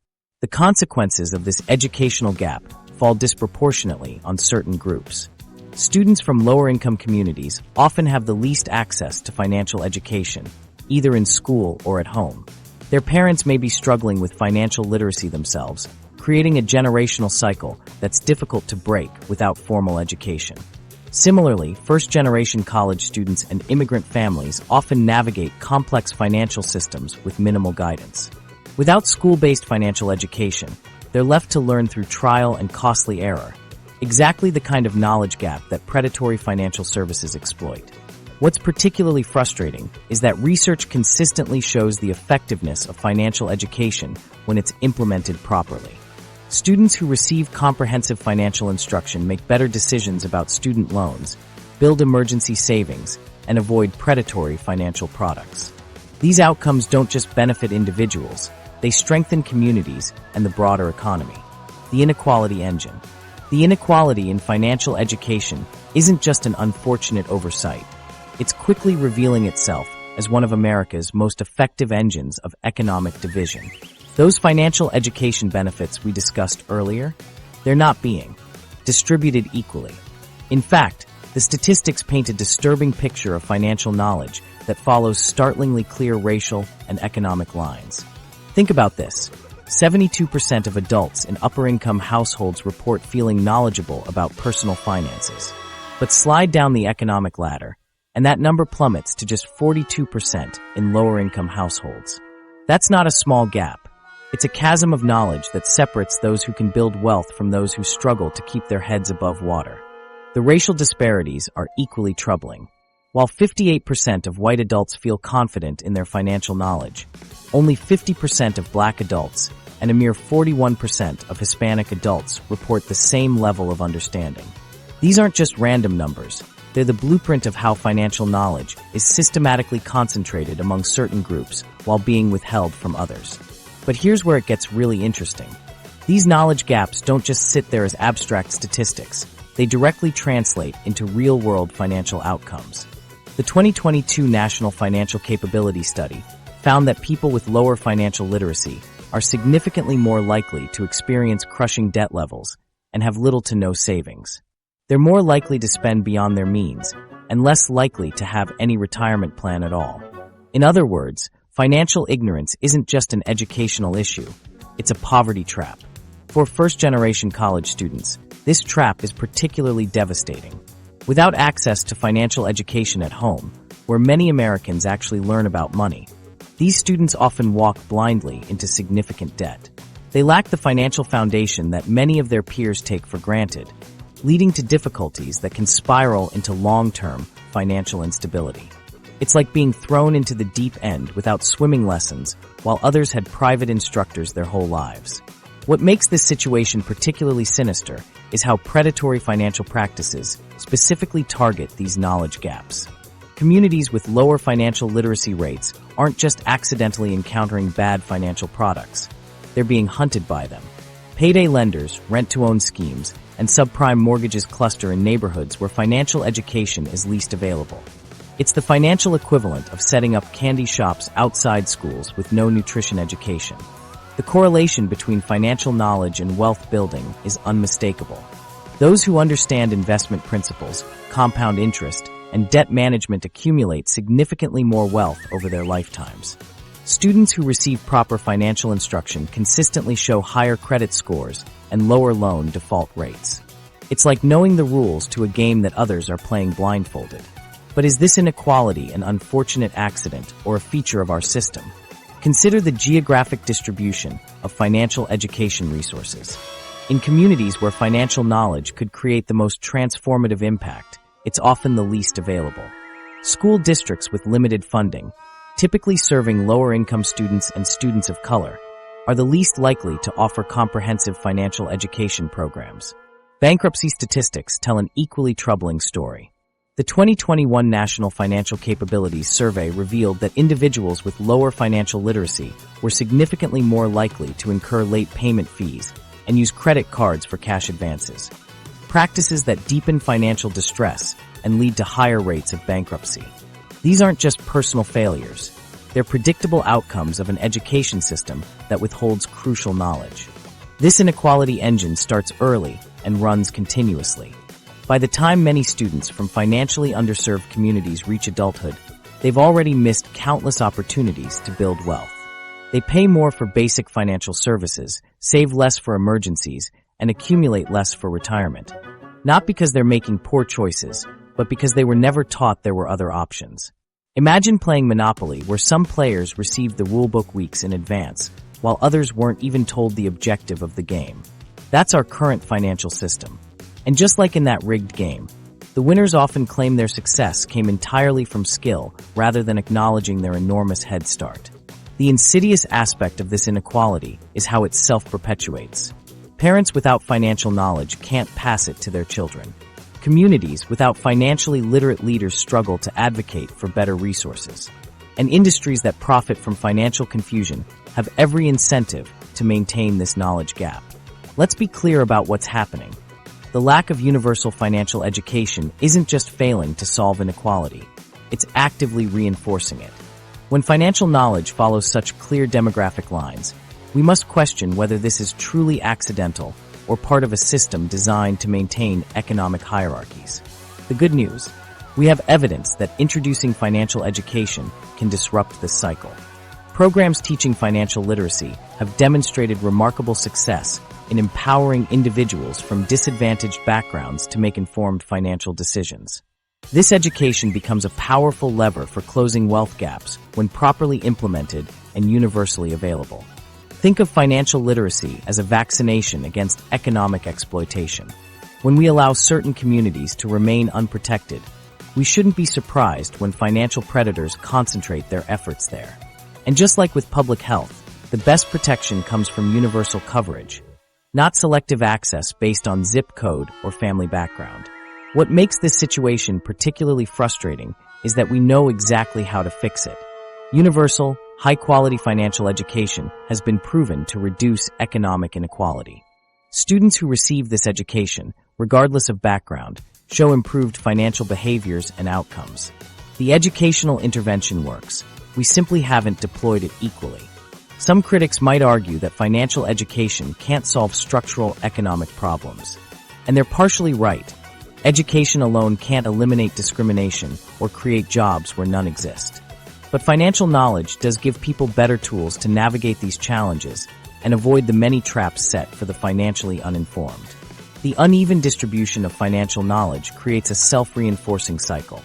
The consequences of this educational gap fall disproportionately on certain groups. Students from lower-income communities often have the least access to financial education, either in school or at home. Their parents may be struggling with financial literacy themselves, creating a generational cycle that's difficult to break without formal education. Similarly, first-generation college students and immigrant families often navigate complex financial systems with minimal guidance. Without school-based financial education, they're left to learn through trial and costly error, exactly the kind of knowledge gap that predatory financial services exploit. What's particularly frustrating is that research consistently shows the effectiveness of financial education when it's implemented properly. Students who receive comprehensive financial instruction make better decisions about student loans, build emergency savings, and avoid predatory financial products. These outcomes don't just benefit individuals, they strengthen communities and the broader economy. The Inequality Engine. The inequality in financial education isn't just an unfortunate oversight. It's quickly revealing itself as one of America's most effective engines of economic division. Those financial education benefits we discussed earlier, they're not being distributed equally. In fact, the statistics paint a disturbing picture of financial knowledge that follows startlingly clear racial and economic lines. Think about this. 72% of adults in upper-income households report feeling knowledgeable about personal finances. But slide down the economic ladder, and that number plummets to just 42% in lower-income households. That's not a small gap. It's a chasm of knowledge that separates those who can build wealth from those who struggle to keep their heads above water. The racial disparities are equally troubling. While 58% of white adults feel confident in their financial knowledge, only 50% of black adults and a mere 41% of Hispanic adults report the same level of understanding. These aren't just random numbers. They're the blueprint of how financial knowledge is systematically concentrated among certain groups while being withheld from others. But here's where it gets really interesting. These knowledge gaps don't just sit there as abstract statistics. They directly translate into real-world financial outcomes. The 2022 National Financial Capability Study found that people with lower financial literacy are significantly more likely to experience crushing debt levels and have little to no savings. They're more likely to spend beyond their means and less likely to have any retirement plan at all. In other words, financial ignorance isn't just an educational issue, it's a poverty trap. For first-generation college students, this trap is particularly devastating. Without access to financial education at home, where many Americans actually learn about money, these students often walk blindly into significant debt. They lack the financial foundation that many of their peers take for granted, leading to difficulties that can spiral into long-term financial instability. It's like being thrown into the deep end without swimming lessons, while others had private instructors their whole lives. What makes this situation particularly sinister is how predatory financial practices specifically target these knowledge gaps. Communities with lower financial literacy rates aren't just accidentally encountering bad financial products. They're being hunted by them. Payday lenders, rent-to-own schemes, and subprime mortgages cluster in neighborhoods where financial education is least available. It's the financial equivalent of setting up candy shops outside schools with no nutrition education. The correlation between financial knowledge and wealth building is unmistakable. Those who understand investment principles, compound interest, and debt management accumulate significantly more wealth over their lifetimes. Students who receive proper financial instruction consistently show higher credit scores and lower loan default rates. It's like knowing the rules to a game that others are playing blindfolded. But is this inequality an unfortunate accident or a feature of our system? Consider the geographic distribution of financial education resources. In communities where financial knowledge could create the most transformative impact, it's often the least available. School districts with limited funding, typically serving lower-income students and students of color, are the least likely to offer comprehensive financial education programs. Bankruptcy statistics tell an equally troubling story. The 2021 National Financial Capabilities Survey revealed that individuals with lower financial literacy were significantly more likely to incur late payment fees and use credit cards for cash advances, practices that deepen financial distress and lead to higher rates of bankruptcy. These aren't just personal failures. They're predictable outcomes of an education system that withholds crucial knowledge. This inequality engine starts early and runs continuously. By the time many students from financially underserved communities reach adulthood, they've already missed countless opportunities to build wealth. They pay more for basic financial services, save less for emergencies, and accumulate less for retirement. Not because they're making poor choices, but because they were never taught there were other options. Imagine playing Monopoly where some players received the rulebook weeks in advance, while others weren't even told the objective of the game. That's our current financial system. And just like in that rigged game, the winners often claim their success came entirely from skill rather than acknowledging their enormous head start. The insidious aspect of this inequality is how it self-perpetuates. Parents without financial knowledge can't pass it to their children. Communities without financially literate leaders struggle to advocate for better resources. And industries that profit from financial confusion have every incentive to maintain this knowledge gap. Let's be clear about what's happening. The lack of universal financial education isn't just failing to solve inequality, it's actively reinforcing it. When financial knowledge follows such clear demographic lines, we must question whether this is truly accidental or part of a system designed to maintain economic hierarchies. The good news: we have evidence that introducing financial education can disrupt this cycle. Programs teaching financial literacy have demonstrated remarkable success in empowering individuals from disadvantaged backgrounds to make informed financial decisions. This education becomes a powerful lever for closing wealth gaps when properly implemented and universally available. Think of financial literacy as a vaccination against economic exploitation. When we allow certain communities to remain unprotected, we shouldn't be surprised when financial predators concentrate their efforts there. And just like with public health, the best protection comes from universal coverage, not selective access based on zip code or family background. What makes this situation particularly frustrating is that we know exactly how to fix it. Universal, high-quality financial education has been proven to reduce economic inequality. Students who receive this education, regardless of background, show improved financial behaviors and outcomes. The educational intervention works. We simply haven't deployed it equally. Some critics might argue that financial education can't solve structural economic problems. And they're partially right. Education alone can't eliminate discrimination or create jobs where none exist. But financial knowledge does give people better tools to navigate these challenges and avoid the many traps set for the financially uninformed. The uneven distribution of financial knowledge creates a self-reinforcing cycle.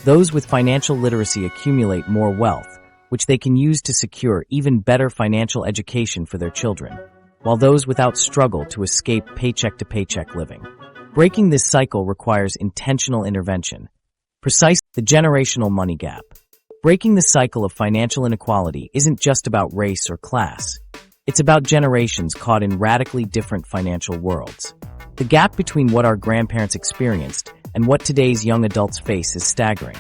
Those with financial literacy accumulate more wealth, which they can use to secure even better financial education for their children, while those without struggle to escape paycheck-to-paycheck living. Breaking this cycle requires intentional intervention. Precisely the generational money gap. Breaking the cycle of financial inequality isn't just about race or class. It's about generations caught in radically different financial worlds. The gap between what our grandparents experienced and what today's young adults face is staggering.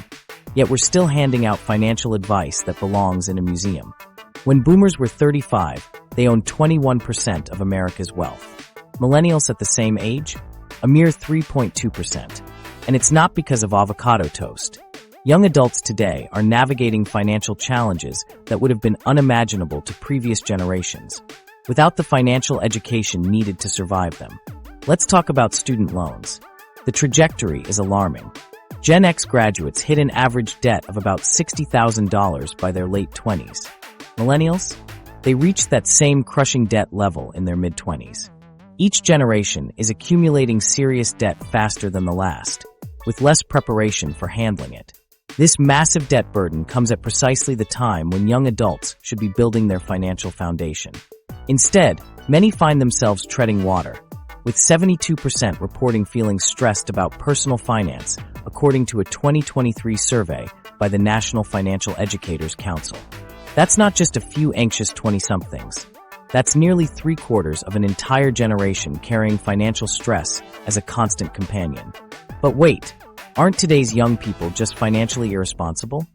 Yet we're still handing out financial advice that belongs in a museum. When boomers were 35, they owned 21% of America's wealth. Millennials at the same age? A mere 3.2%. And it's not because of avocado toast. Young adults today are navigating financial challenges that would have been unimaginable to previous generations, without the financial education needed to survive them. Let's talk about student loans. The trajectory is alarming. Gen X graduates hit an average debt of about $60,000 by their late 20s. Millennials? They reached that same crushing debt level in their mid-20s. Each generation is accumulating serious debt faster than the last, with less preparation for handling it. This massive debt burden comes at precisely the time when young adults should be building their financial foundation. Instead, many find themselves treading water, with 72% reporting feeling stressed about personal finance, according to a 2023 survey by the National Financial Educators Council. That's not just a few anxious 20-somethings. That's nearly 3/4 of an entire generation carrying financial stress as a constant companion. But wait, aren't today's young people just financially irresponsible?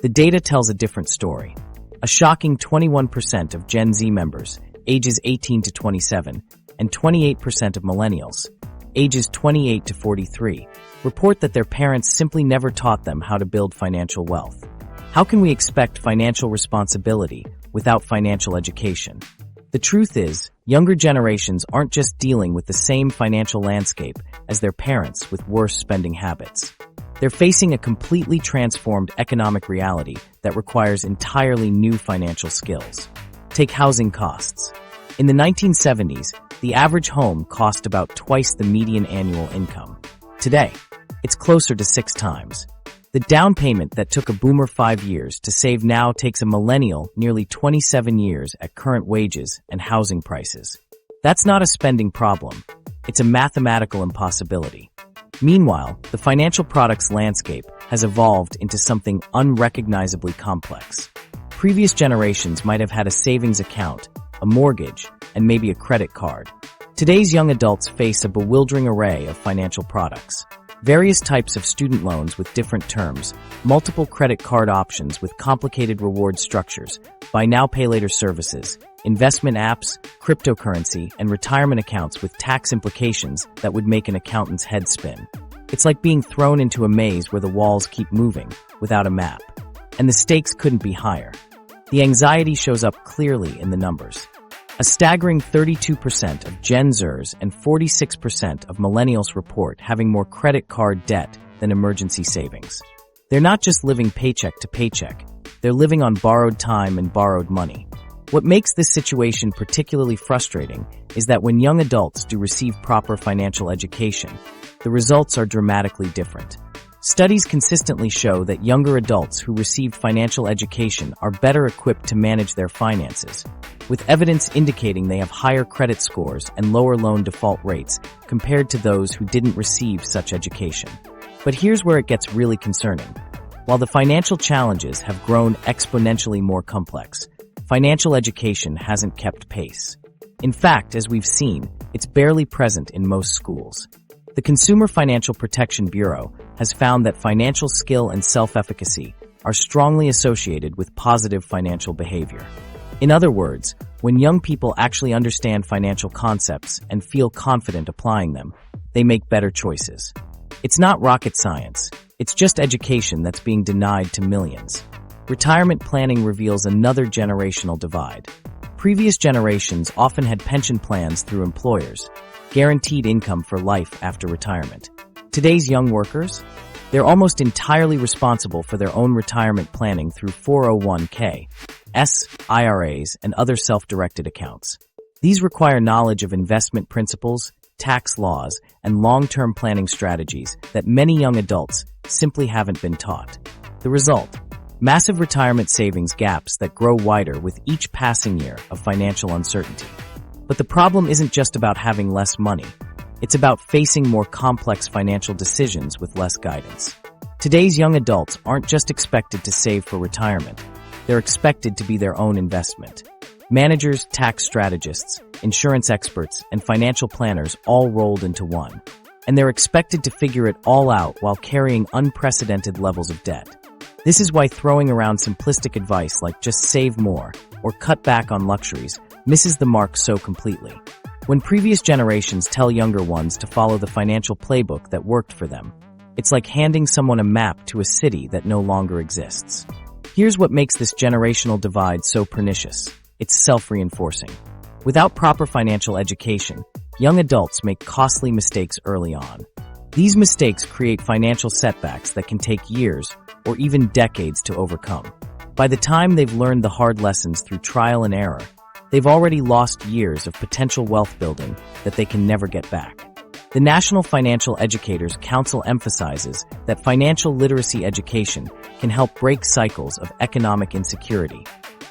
The data tells a different story. A shocking 21% of Gen Z members, ages 18 to 27, and 28% of millennials, ages 28 to 43, report that their parents simply never taught them how to build financial wealth. How can we expect financial responsibility without financial education? The truth is, younger generations aren't just dealing with the same financial landscape as their parents with worse spending habits. They're facing a completely transformed economic reality that requires entirely new financial skills. Take housing costs. In the 1970s, the average home cost about twice the median annual income. Today, it's closer to 6 times. The down payment that took a boomer 5 years to save now takes a millennial nearly 27 years at current wages and housing prices. That's not a spending problem. It's a mathematical impossibility. Meanwhile, the financial products landscape has evolved into something unrecognizably complex. Previous generations might have had a savings account, a mortgage, and maybe a credit card. Today's young adults face a bewildering array of financial products. Various types of student loans with different terms, multiple credit card options with complicated reward structures, buy now pay later services, investment apps, cryptocurrency, and retirement accounts with tax implications that would make an accountant's head spin. It's like being thrown into a maze where the walls keep moving, without a map. And the stakes couldn't be higher. The anxiety shows up clearly in the numbers. A staggering 32% of Gen Zers and 46% of millennials report having more credit card debt than emergency savings. They're not just living paycheck to paycheck, they're living on borrowed time and borrowed money. What makes this situation particularly frustrating is that when young adults do receive proper financial education, the results are dramatically different. Studies consistently show that younger adults who receive financial education are better equipped to manage their finances, with evidence indicating they have higher credit scores and lower loan default rates compared to those who didn't receive such education. But here's where it gets really concerning. While the financial challenges have grown exponentially more complex, financial education hasn't kept pace. In fact, as we've seen, it's barely present in most schools. The Consumer Financial Protection Bureau has found that financial skill and self-efficacy are strongly associated with positive financial behavior. In other words, when young people actually understand financial concepts and feel confident applying them, they make better choices. It's not rocket science. It's just education that's being denied to millions. Retirement planning reveals another generational divide. Previous generations often had pension plans through employers, guaranteed income for life after retirement. Today's young workers? They're almost entirely responsible for their own retirement planning through 401k, IRAs, and other self-directed accounts. These require knowledge of investment principles, tax laws, and long-term planning strategies that many young adults simply haven't been taught. The result? Massive retirement savings gaps that grow wider with each passing year of financial uncertainty. But the problem isn't just about having less money. It's about facing more complex financial decisions with less guidance. Today's young adults aren't just expected to save for retirement. They're expected to be their own investment. Managers, tax strategists, insurance experts, and financial planners all rolled into one. And they're expected to figure it all out while carrying unprecedented levels of debt. This is why throwing around simplistic advice like just save more or cut back on luxuries misses the mark so completely. When previous generations tell younger ones to follow the financial playbook that worked for them, it's like handing someone a map to a city that no longer exists. Here's what makes this generational divide so pernicious. It's self-reinforcing. Without proper financial education, young adults make costly mistakes early on. These mistakes create financial setbacks that can take years or even decades to overcome. By the time they've learned the hard lessons through trial and error, they've already lost years of potential wealth building that they can never get back. The National Financial Educators Council emphasizes that financial literacy education can help break cycles of economic insecurity,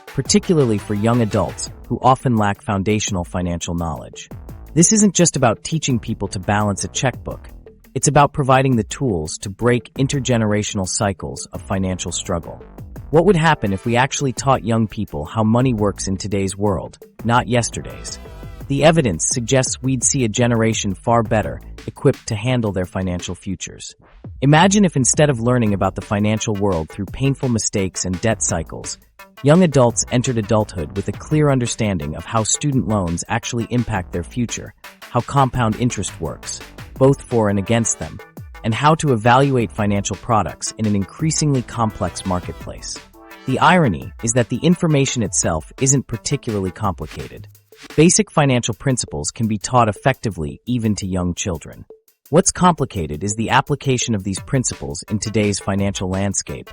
particularly for young adults who often lack foundational financial knowledge. This isn't just about teaching people to balance a checkbook. It's about providing the tools to break intergenerational cycles of financial struggle. What would happen if we actually taught young people how money works in today's world, not yesterday's? The evidence suggests we'd see a generation far better equipped to handle their financial futures. Imagine if instead of learning about the financial world through painful mistakes and debt cycles, young adults entered adulthood with a clear understanding of how student loans actually impact their future, how compound interest works, both for and against them, and how to evaluate financial products in an increasingly complex marketplace. The irony is that the information itself isn't particularly complicated. Basic financial principles can be taught effectively even to young children. What's complicated is the application of these principles in today's financial landscape,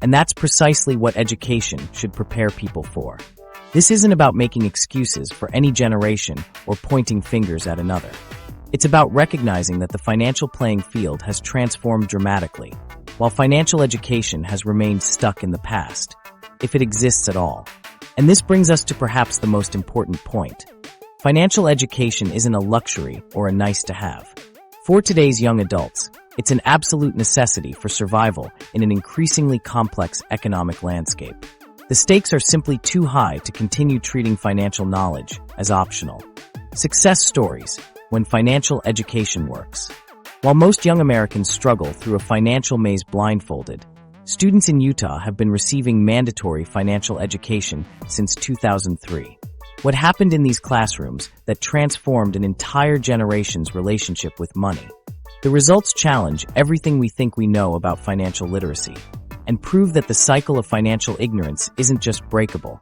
and that's precisely what education should prepare people for. This isn't about making excuses for any generation or pointing fingers at another. It's about recognizing that the financial playing field has transformed dramatically, while financial education has remained stuck in the past, if it exists at all. And this brings us to perhaps the most important point. Financial education isn't a luxury or a nice-to-have. For today's young adults, it's an absolute necessity for survival in an increasingly complex economic landscape. The stakes are simply too high to continue treating financial knowledge as optional. Success stories when financial education works. While most young Americans struggle through a financial maze blindfolded, students in Utah have been receiving mandatory financial education since 2003. What happened in these classrooms that transformed an entire generation's relationship with money? The results challenge everything we think we know about financial literacy and prove that the cycle of financial ignorance isn't just breakable.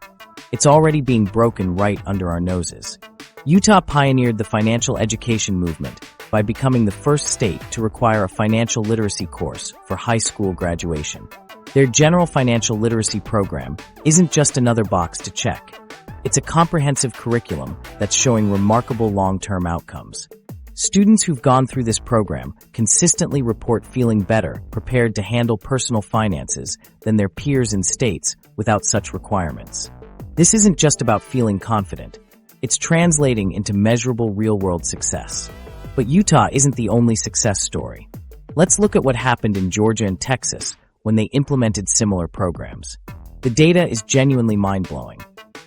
It's already being broken right under our noses. Utah pioneered the financial education movement by becoming the first state to require a financial literacy course for high school graduation. Their general financial literacy program isn't just another box to check. It's a comprehensive curriculum that's showing remarkable long-term outcomes. Students who've gone through this program consistently report feeling better prepared to handle personal finances than their peers in states without such requirements. This isn't just about feeling confident. It's translating into measurable real-world success. But Utah isn't the only success story. Let's look at what happened in Georgia and Texas when they implemented similar programs. The data is genuinely mind-blowing.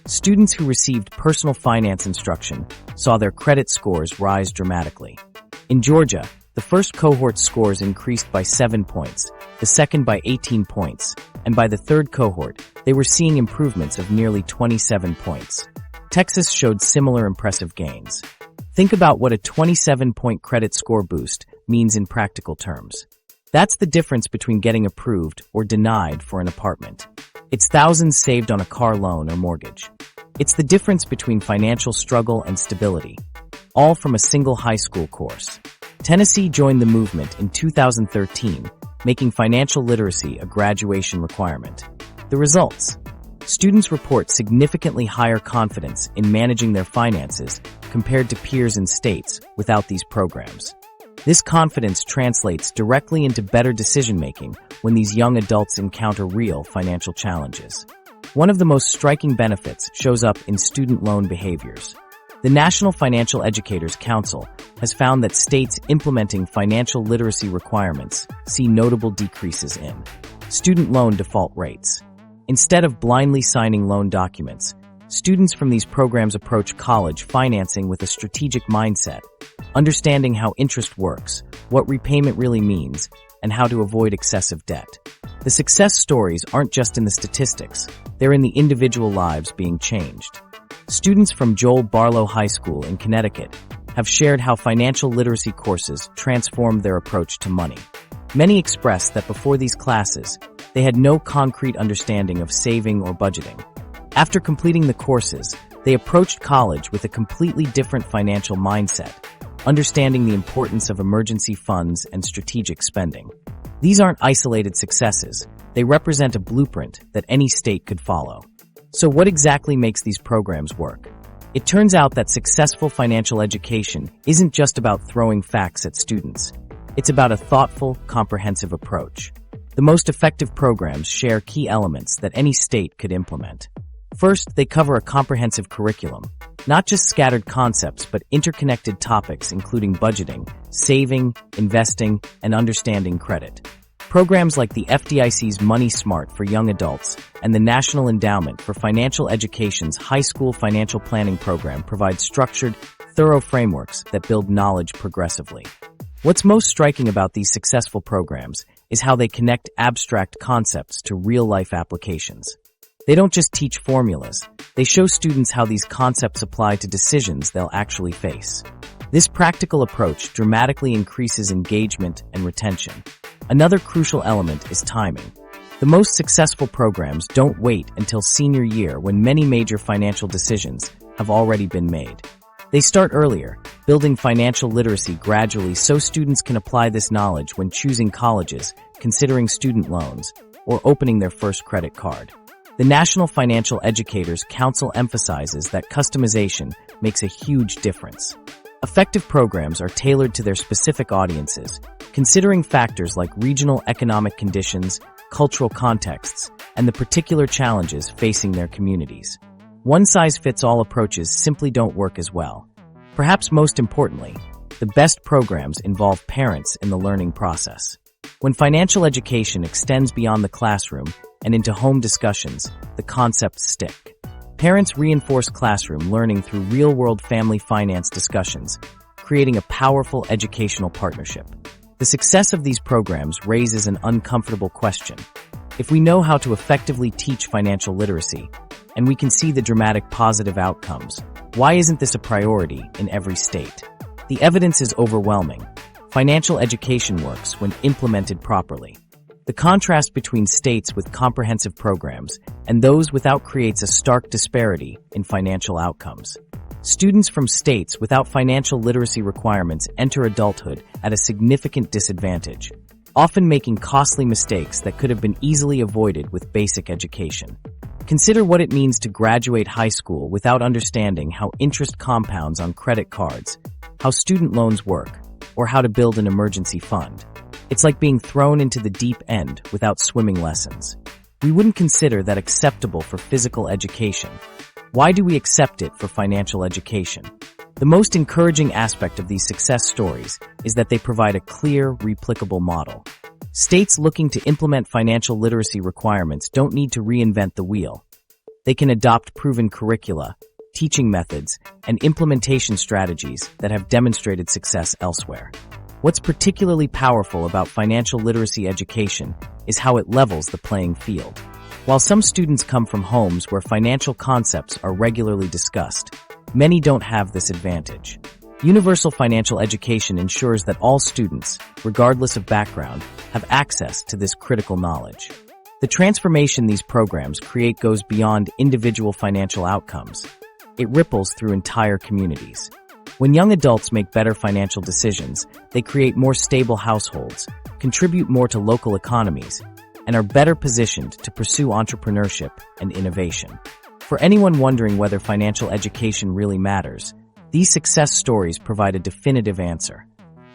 Students who received personal finance instruction saw their credit scores rise dramatically. In Georgia, the first cohort scores increased by 7 points, the second by 18 points, and by the third cohort, they were seeing improvements of nearly 27 points. Texas showed similar impressive gains. Think about what a 27-point credit score boost means in practical terms. That's the difference between getting approved or denied for an apartment. It's thousands saved on a car loan or mortgage. It's the difference between financial struggle and stability, all from a single high school course. Tennessee joined the movement in 2013, making financial literacy a graduation requirement. The results: students report significantly higher confidence in managing their finances compared to peers in states without these programs. This confidence translates directly into better decision-making when these young adults encounter real financial challenges. One of the most striking benefits shows up in student loan behaviors. The National Financial Educators Council has found that states implementing financial literacy requirements see notable decreases in student loan default rates. Instead of blindly signing loan documents, students from these programs approach college financing with a strategic mindset, understanding how interest works, what repayment really means, and how to avoid excessive debt. The success stories aren't just in the statistics, they're in the individual lives being changed. Students from Joel Barlow High School in Connecticut have shared how financial literacy courses transformed their approach to money. Many expressed that before these classes, they had no concrete understanding of saving or budgeting. After completing the courses, they approached college with a completely different financial mindset, understanding the importance of emergency funds and strategic spending. These aren't isolated successes. They represent a blueprint that any state could follow. So what exactly makes these programs work? It turns out that successful financial education isn't just about throwing facts at students. It's about a thoughtful, comprehensive approach. The most effective programs share key elements that any state could implement. First, they cover a comprehensive curriculum. Not just scattered concepts, but interconnected topics including budgeting, saving, investing, and understanding credit. Programs like the FDIC's Money Smart for young adults and the National Endowment for Financial Education's High School Financial Planning program provide structured, thorough frameworks that build knowledge progressively. What's most striking about these successful programs is how they connect abstract concepts to real-life applications. They don't just teach formulas, they show students how these concepts apply to decisions they'll actually face. This practical approach dramatically increases engagement and retention. Another crucial element is timing. The most successful programs don't wait until senior year when many major financial decisions have already been made. They start earlier, building financial literacy gradually so students can apply this knowledge when choosing colleges, considering student loans, or opening their first credit card. The National Financial Educators Council emphasizes that customization makes a huge difference. Effective programs are tailored to their specific audiences, considering factors like regional economic conditions, cultural contexts, and the particular challenges facing their communities. One-size-fits-all approaches simply don't work as well. Perhaps most importantly, the best programs involve parents in the learning process. When financial education extends beyond the classroom and into home discussions, the concepts stick. Parents reinforce classroom learning through real-world family finance discussions, creating a powerful educational partnership. The success of these programs raises an uncomfortable question. If we know how to effectively teach financial literacy, and we can see the dramatic positive outcomes, why isn't this a priority in every state? The evidence is overwhelming. Financial education works when implemented properly. The contrast between states with comprehensive programs and those without creates a stark disparity in financial outcomes. Students from states without financial literacy requirements enter adulthood at a significant disadvantage, often making costly mistakes that could have been easily avoided with basic education. Consider what it means to graduate high school without understanding how interest compounds on credit cards, how student loans work, or how to build an emergency fund. It's like being thrown into the deep end without swimming lessons. We wouldn't consider that acceptable for physical education. Why do we accept it for financial education? The most encouraging aspect of these success stories is that they provide a clear, replicable model. States looking to implement financial literacy requirements don't need to reinvent the wheel. They can adopt proven curricula, teaching methods, and implementation strategies that have demonstrated success elsewhere. What's particularly powerful about financial literacy education is how it levels the playing field. While some students come from homes where financial concepts are regularly discussed, many don't have this advantage. Universal financial education ensures that all students, regardless of background, have access to this critical knowledge. The transformation these programs create goes beyond individual financial outcomes. It ripples through entire communities. When young adults make better financial decisions, they create more stable households, contribute more to local economies, and are better positioned to pursue entrepreneurship and innovation. For anyone wondering whether financial education really matters, these success stories provide a definitive answer.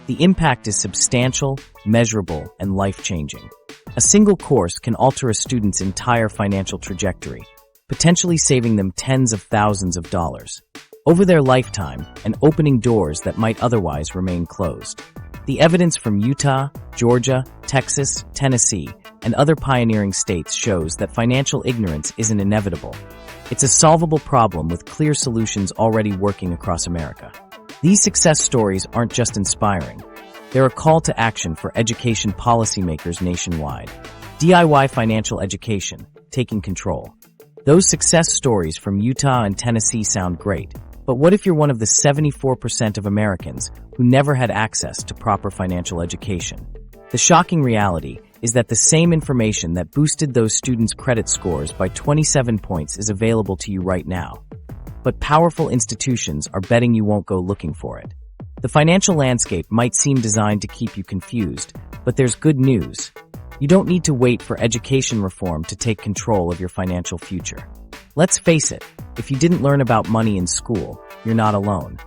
The impact is substantial, measurable, and life-changing. A single course can alter a student's entire financial trajectory, potentially saving them tens of thousands of dollars over their lifetime and opening doors that might otherwise remain closed. The evidence from Utah, Georgia, Texas, Tennessee, and other pioneering states shows that financial ignorance isn't inevitable. It's a solvable problem with clear solutions already working across America. These success stories aren't just inspiring. They're a call to action for education policymakers nationwide. DIY financial education, taking control. Those success stories from Utah and Tennessee sound great, but what if you're one of the 74% of Americans who never had access to proper financial education? The shocking reality is that the same information that boosted those students' credit scores by 27 points is available to you right now. But powerful institutions are betting you won't go looking for it. The financial landscape might seem designed to keep you confused, but there's good news. You don't need to wait for education reform to take control of your financial future. Let's face it, if you didn't learn about money in school, you're not alone.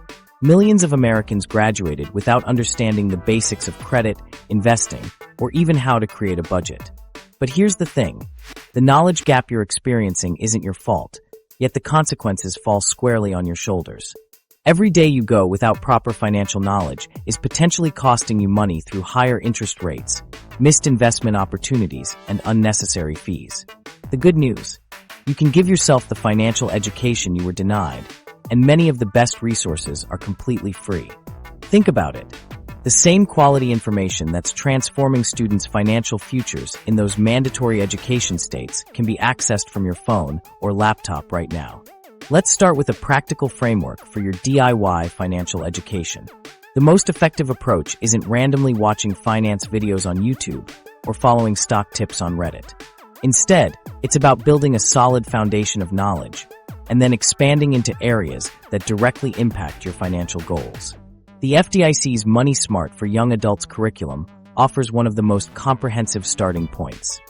Millions of Americans graduated without understanding the basics of credit, investing, or even how to create a budget. But here's the thing. The knowledge gap you're experiencing isn't your fault, yet the consequences fall squarely on your shoulders. Every day you go without proper financial knowledge is potentially costing you money through higher interest rates, missed investment opportunities, and unnecessary fees. The good news: you can give yourself the financial education you were denied, and many of the best resources are completely free. Think about it. The same quality information that's transforming students' financial futures in those mandatory education states can be accessed from your phone or laptop right now. Let's start with a practical framework for your DIY financial education. The most effective approach isn't randomly watching finance videos on YouTube or following stock tips on Reddit. Instead, it's about building a solid foundation of knowledge and then expanding into areas that directly impact your financial goals. The FDIC's Money Smart for Young Adults curriculum offers one of the most comprehensive starting points.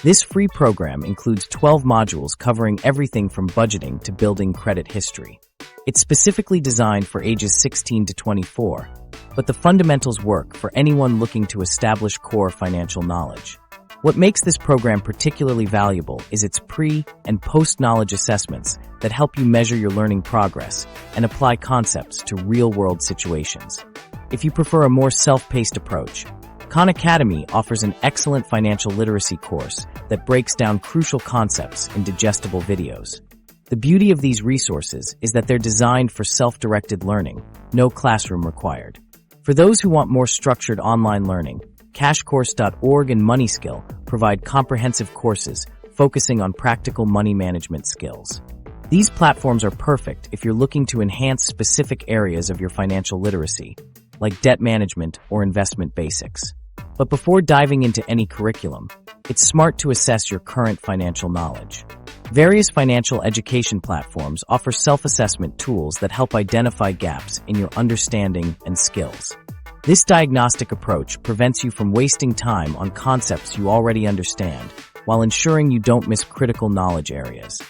This free program includes 12 modules covering everything from budgeting to building credit history. It's specifically designed for ages 16 to 24, but the fundamentals work for anyone looking to establish core financial knowledge. What makes this program particularly valuable is its pre- and post-knowledge assessments that help you measure your learning progress and apply concepts to real-world situations. If you prefer a more self-paced approach, Khan Academy offers an excellent financial literacy course that breaks down crucial concepts in digestible videos. The beauty of these resources is that they're designed for self-directed learning, no classroom required. For those who want more structured online learning, cashcourse.org and MoneySkill provide comprehensive courses focusing on practical money management skills. These platforms are perfect if you're looking to enhance specific areas of your financial literacy, like debt management or investment basics. But before diving into any curriculum, it's smart to assess your current financial knowledge. Various financial education platforms offer self-assessment tools that help identify gaps in your understanding and skills. This diagnostic approach prevents you from wasting time on concepts you already understand, while ensuring you don't miss critical knowledge areas.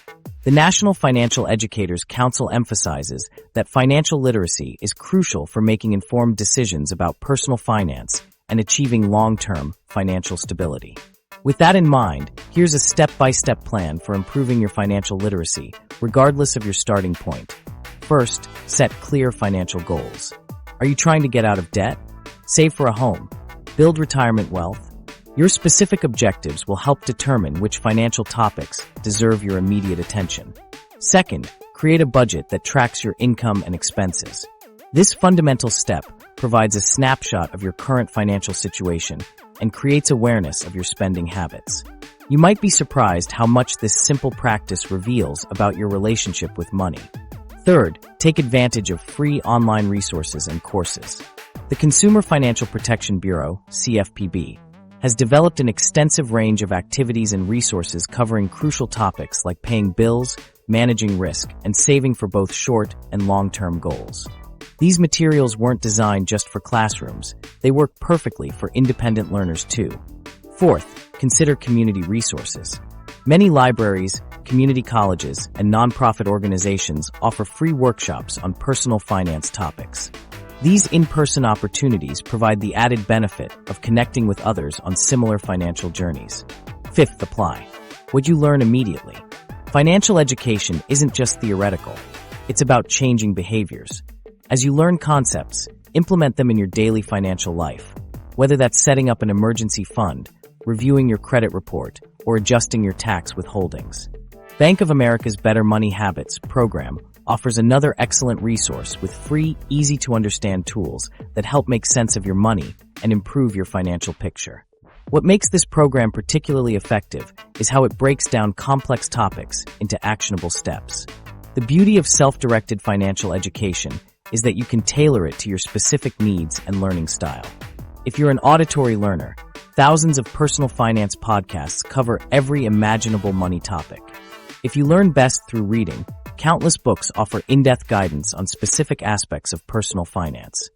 The National Financial Educators Council emphasizes that financial literacy is crucial for making informed decisions about personal finance and achieving long-term financial stability. With that in mind, here's a step-by-step plan for improving your financial literacy, regardless of your starting point. First, set clear financial goals. Are you trying to get out of debt? Save for a home? Build retirement wealth? Your specific objectives will help determine which financial topics deserve your immediate attention. Second, create a budget that tracks your income and expenses. This fundamental step provides a snapshot of your current financial situation and creates awareness of your spending habits. You might be surprised how much this simple practice reveals about your relationship with money. Third, take advantage of free online resources and courses. The Consumer Financial Protection Bureau, CFPB, has developed an extensive range of activities and resources covering crucial topics like paying bills, managing risk, and saving for both short and long-term goals. These materials weren't designed just for classrooms. They work perfectly for independent learners too. Fourth, consider community resources. Many libraries, community colleges, and nonprofit organizations offer free workshops on personal finance topics. These in-person opportunities provide the added benefit of connecting with others on similar financial journeys. Fifth, apply. What you learn immediately. Financial education isn't just theoretical. It's about changing behaviors. As you learn concepts, implement them in your daily financial life. Whether that's setting up an emergency fund, reviewing your credit report, or adjusting your tax withholdings. Bank of America's Better Money Habits program offers another excellent resource with free, easy-to-understand tools that help make sense of your money and improve your financial picture. What makes this program particularly effective is how it breaks down complex topics into actionable steps. The beauty of self-directed financial education is that you can tailor it to your specific needs and learning style. If you're an auditory learner, thousands of personal finance podcasts cover every imaginable money topic. If you learn best through reading, countless books offer in-depth guidance on specific aspects of personal finance.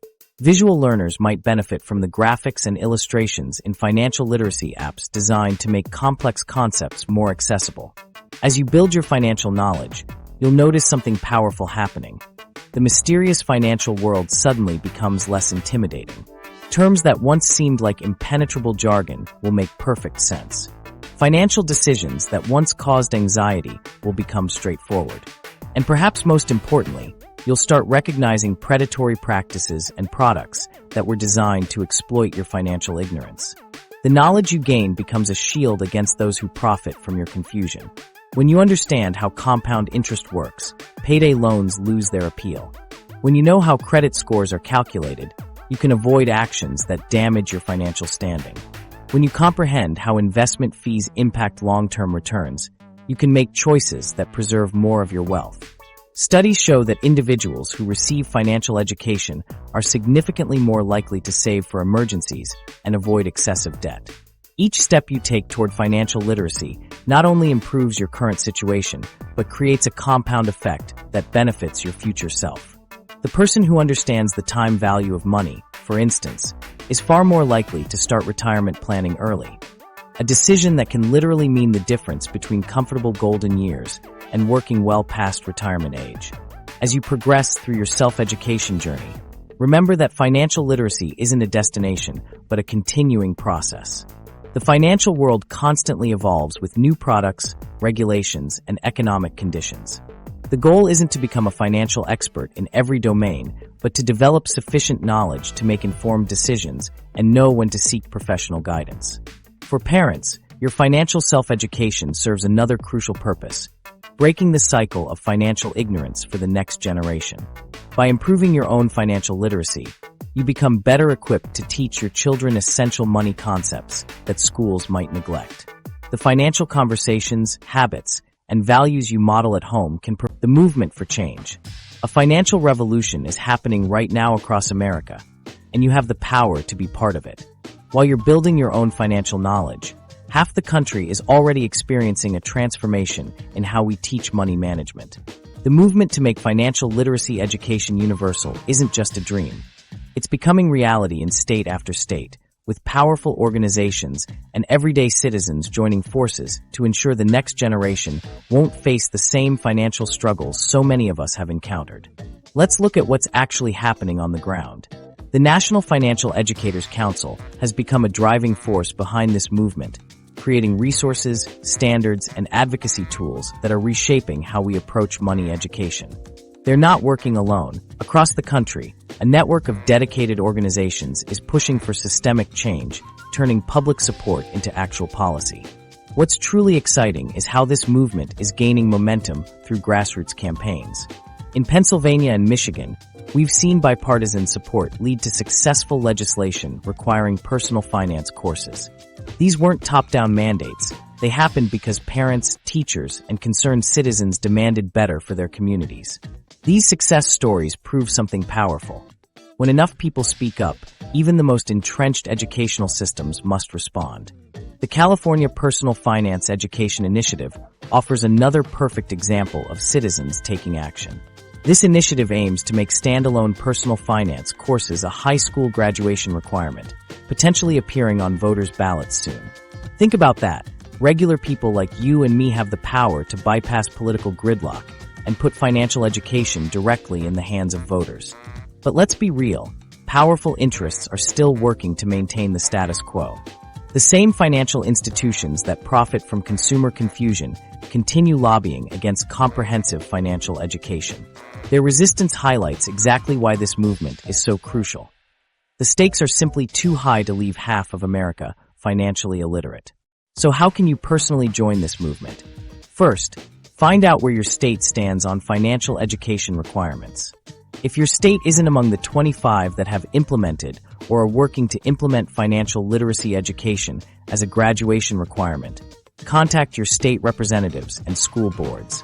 Visual learners might benefit from the graphics and illustrations in financial literacy apps designed to make complex concepts more accessible. As you build your financial knowledge, you'll notice something powerful happening. The mysterious financial world suddenly becomes less intimidating. Terms that once seemed like impenetrable jargon will make perfect sense. Financial decisions that once caused anxiety will become straightforward. And perhaps most importantly, you'll start recognizing predatory practices and products that were designed to exploit your financial ignorance. The knowledge you gain becomes a shield against those who profit from your confusion. When you understand how compound interest works, payday loans lose their appeal. When you know how credit scores are calculated, you can avoid actions that damage your financial standing. When you comprehend how investment fees impact long-term returns, you can make choices that preserve more of your wealth. Studies show that individuals who receive financial education are significantly more likely to save for emergencies and avoid excessive debt. Each step you take toward financial literacy not only improves your current situation, but creates a compound effect that benefits your future self. The person who understands the time value of money, for instance, is far more likely to start retirement planning early. A decision that can literally mean the difference between comfortable golden years and working well past retirement age. As you progress through your self-education journey, remember that financial literacy isn't a destination, but a continuing process. The financial world constantly evolves with new products, regulations, and economic conditions. The goal isn't to become a financial expert in every domain, but to develop sufficient knowledge to make informed decisions and know when to seek professional guidance. For parents, your financial self-education serves another crucial purpose: breaking the cycle of financial ignorance for the next generation. By improving your own financial literacy, you become better equipped to teach your children essential money concepts that schools might neglect. The financial conversations, habits, and values you model at home can promote the movement for change. A financial revolution is happening right now across America, and you have the power to be part of it. While you're building your own financial knowledge, half the country is already experiencing a transformation in how we teach money management. The movement to make financial literacy education universal isn't just a dream. It's becoming reality in state after state, with powerful organizations and everyday citizens joining forces to ensure the next generation won't face the same financial struggles so many of us have encountered. Let's look at what's actually happening on the ground. The National Financial Educators Council has become a driving force behind this movement, creating resources, standards, and advocacy tools that are reshaping how we approach money education. They're not working alone. Across the country, a network of dedicated organizations is pushing for systemic change, turning public support into actual policy. What's truly exciting is how this movement is gaining momentum through grassroots campaigns. In Pennsylvania and Michigan, we've seen bipartisan support lead to successful legislation requiring personal finance courses. These weren't top-down mandates. They happened because parents, teachers, and concerned citizens demanded better for their communities. These success stories prove something powerful. When enough people speak up, even the most entrenched educational systems must respond. The California Personal Finance Education Initiative offers another perfect example of citizens taking action. This initiative aims to make standalone personal finance courses a high school graduation requirement, potentially appearing on voters' ballots soon. Think about that. Regular people like you and me have the power to bypass political gridlock and put financial education directly in the hands of voters. But let's be real, powerful interests are still working to maintain the status quo. The same financial institutions that profit from consumer confusion continue lobbying against comprehensive financial education. Their resistance highlights exactly why this movement is so crucial. The stakes are simply too high to leave half of America financially illiterate. So how can you personally join this movement? First, find out where your state stands on financial education requirements. If your state isn't among the 25 that have implemented or are working to implement financial literacy education as a graduation requirement, contact your state representatives and school boards.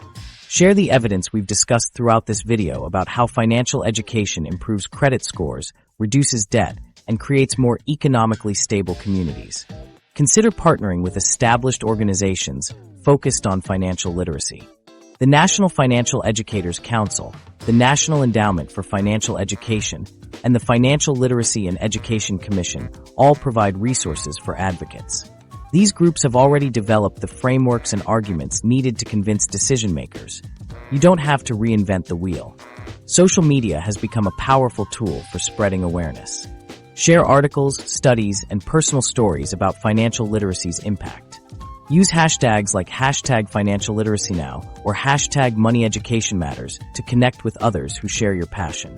Share the evidence we've discussed throughout this video about how financial education improves credit scores, reduces debt, and creates more economically stable communities. Consider partnering with established organizations focused on financial literacy. The National Financial Educators Council, the National Endowment for Financial Education, and the Financial Literacy and Education Commission all provide resources for advocates. These groups have already developed the frameworks and arguments needed to convince decision-makers. You don't have to reinvent the wheel. Social media has become a powerful tool for spreading awareness. Share articles, studies, and personal stories about financial literacy's impact. Use hashtags like #FinancialLiteracyNow or #MoneyEducationMatters to connect with others who share your passion.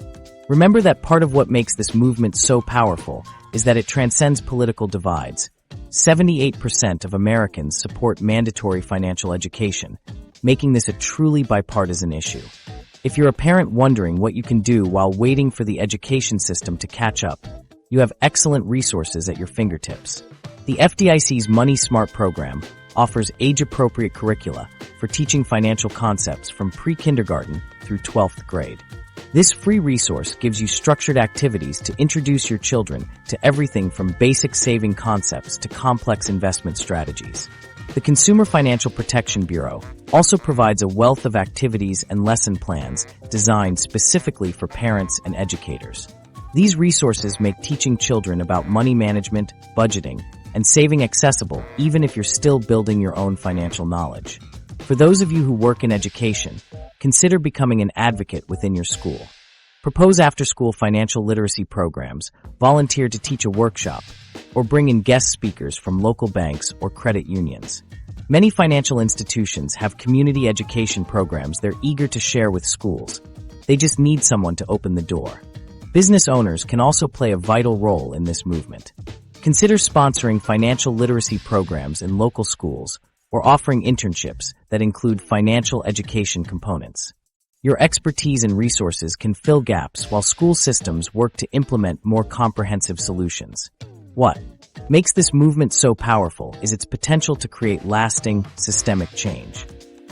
Remember that part of what makes this movement so powerful is that it transcends political divides. 78% of Americans support mandatory financial education, making this a truly bipartisan issue. If you're a parent wondering what you can do while waiting for the education system to catch up, you have excellent resources at your fingertips. The FDIC's Money Smart program offers age-appropriate curricula for teaching financial concepts from pre-kindergarten through 12th grade. This free resource gives you structured activities to introduce your children to everything from basic saving concepts to complex investment strategies. The Consumer Financial Protection Bureau also provides a wealth of activities and lesson plans designed specifically for parents and educators. These resources make teaching children about money management, budgeting, and saving accessible even if you're still building your own financial knowledge. For those of you who work in education, consider becoming an advocate within your school. Propose after-school financial literacy programs, volunteer to teach a workshop, or bring in guest speakers from local banks or credit unions. Many financial institutions have community education programs they're eager to share with schools. They just need someone to open the door. Business owners can also play a vital role in this movement. Consider sponsoring financial literacy programs in local schools or offering internships that include financial education components. Your expertise and resources can fill gaps while school systems work to implement more comprehensive solutions. What makes this movement so powerful is its potential to create lasting, systemic change.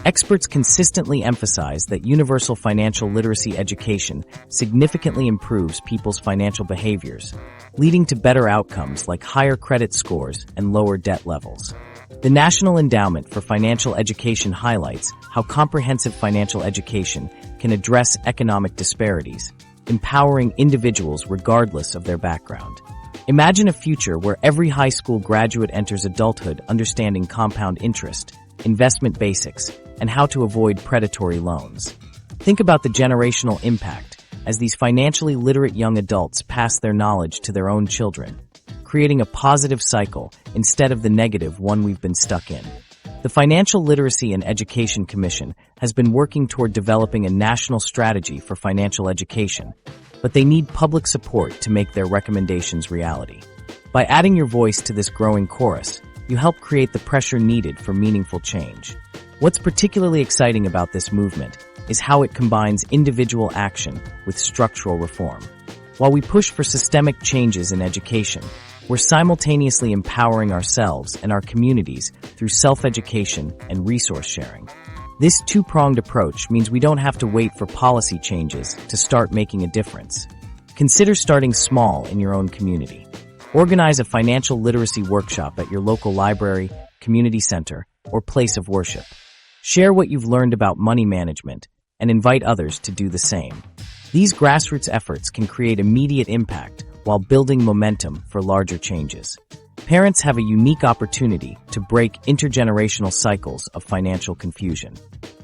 Experts consistently emphasize that universal financial literacy education significantly improves people's financial behaviors, leading to better outcomes like higher credit scores and lower debt levels. The National Endowment for Financial Education highlights how comprehensive financial education can address economic disparities, empowering individuals regardless of their background. Imagine a future where every high school graduate enters adulthood understanding compound interest, investment basics, and how to avoid predatory loans. Think about the generational impact as these financially literate young adults pass their knowledge to their own children, creating a positive cycle instead of the negative one we've been stuck in. The Financial Literacy and Education Commission has been working toward developing a national strategy for financial education, but they need public support to make their recommendations reality. By adding your voice to this growing chorus, you help create the pressure needed for meaningful change. What's particularly exciting about this movement is how it combines individual action with structural reform. While we push for systemic changes in education, we're simultaneously empowering ourselves and our communities through self-education and resource sharing. This two-pronged approach means we don't have to wait for policy changes to start making a difference. Consider starting small in your own community. Organize a financial literacy workshop at your local library, community center, or place of worship. Share what you've learned about money management and invite others to do the same. These grassroots efforts can create immediate impact while building momentum for larger changes. Parents have a unique opportunity to break intergenerational cycles of financial confusion.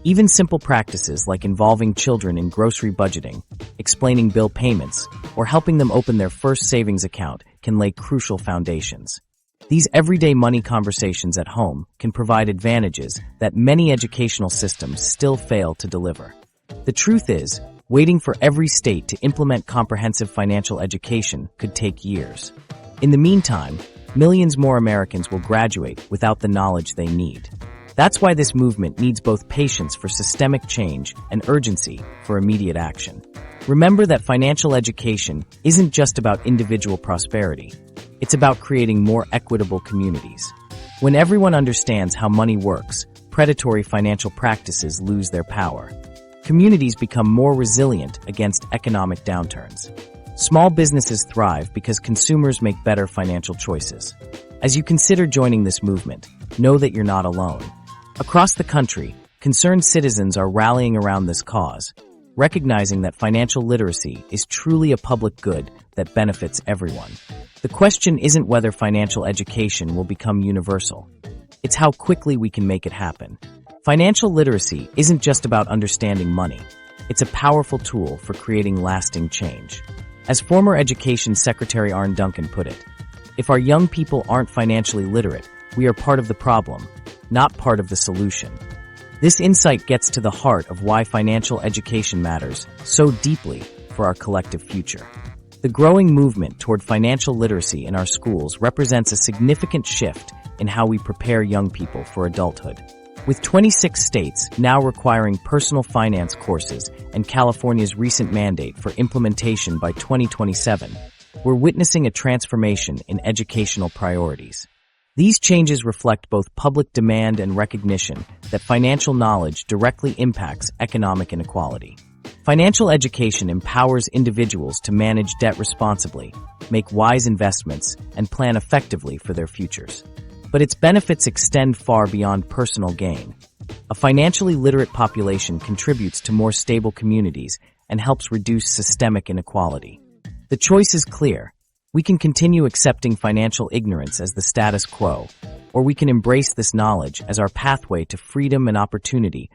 Even simple practices like involving children in grocery budgeting, explaining bill payments, or helping them open their first savings account can lay crucial foundations. These everyday money conversations at home can provide advantages that many educational systems still fail to deliver. The truth is, waiting for every state to implement comprehensive financial education could take years. In the meantime, millions more Americans will graduate without the knowledge they need. That's why this movement needs both patience for systemic change and urgency for immediate action. Remember that financial education isn't just about individual prosperity. It's about creating more equitable communities. When everyone understands how money works, predatory financial practices lose their power. Communities become more resilient against economic downturns. Small businesses thrive because consumers make better financial choices. As you consider joining this movement, know that you're not alone. Across the country, Concerned citizens are rallying around this cause, recognizing that financial literacy is truly a public good that benefits everyone. The question isn't whether financial education will become universal. It's how quickly we can make it happen. Financial literacy isn't just about understanding money. It's a powerful tool for creating lasting change. As former Education Secretary Arne Duncan put it, if our young people aren't financially literate, we are part of the problem, not part of the solution. This insight gets to the heart of why financial education matters so deeply for our collective future. The growing movement toward financial literacy in our schools represents a significant shift in how we prepare young people for adulthood. With 26 states now requiring personal finance courses and California's recent mandate for implementation by 2027, we're witnessing a transformation in educational priorities. These changes reflect both public demand and recognition that financial knowledge directly impacts economic inequality. Financial education empowers individuals to manage debt responsibly, make wise investments, and plan effectively for their futures. But its benefits extend far beyond personal gain. A financially literate population contributes to more stable communities and helps reduce systemic inequality. The choice is clear. We can continue accepting financial ignorance as the status quo, or we can embrace this knowledge as our pathway to freedom and opportunity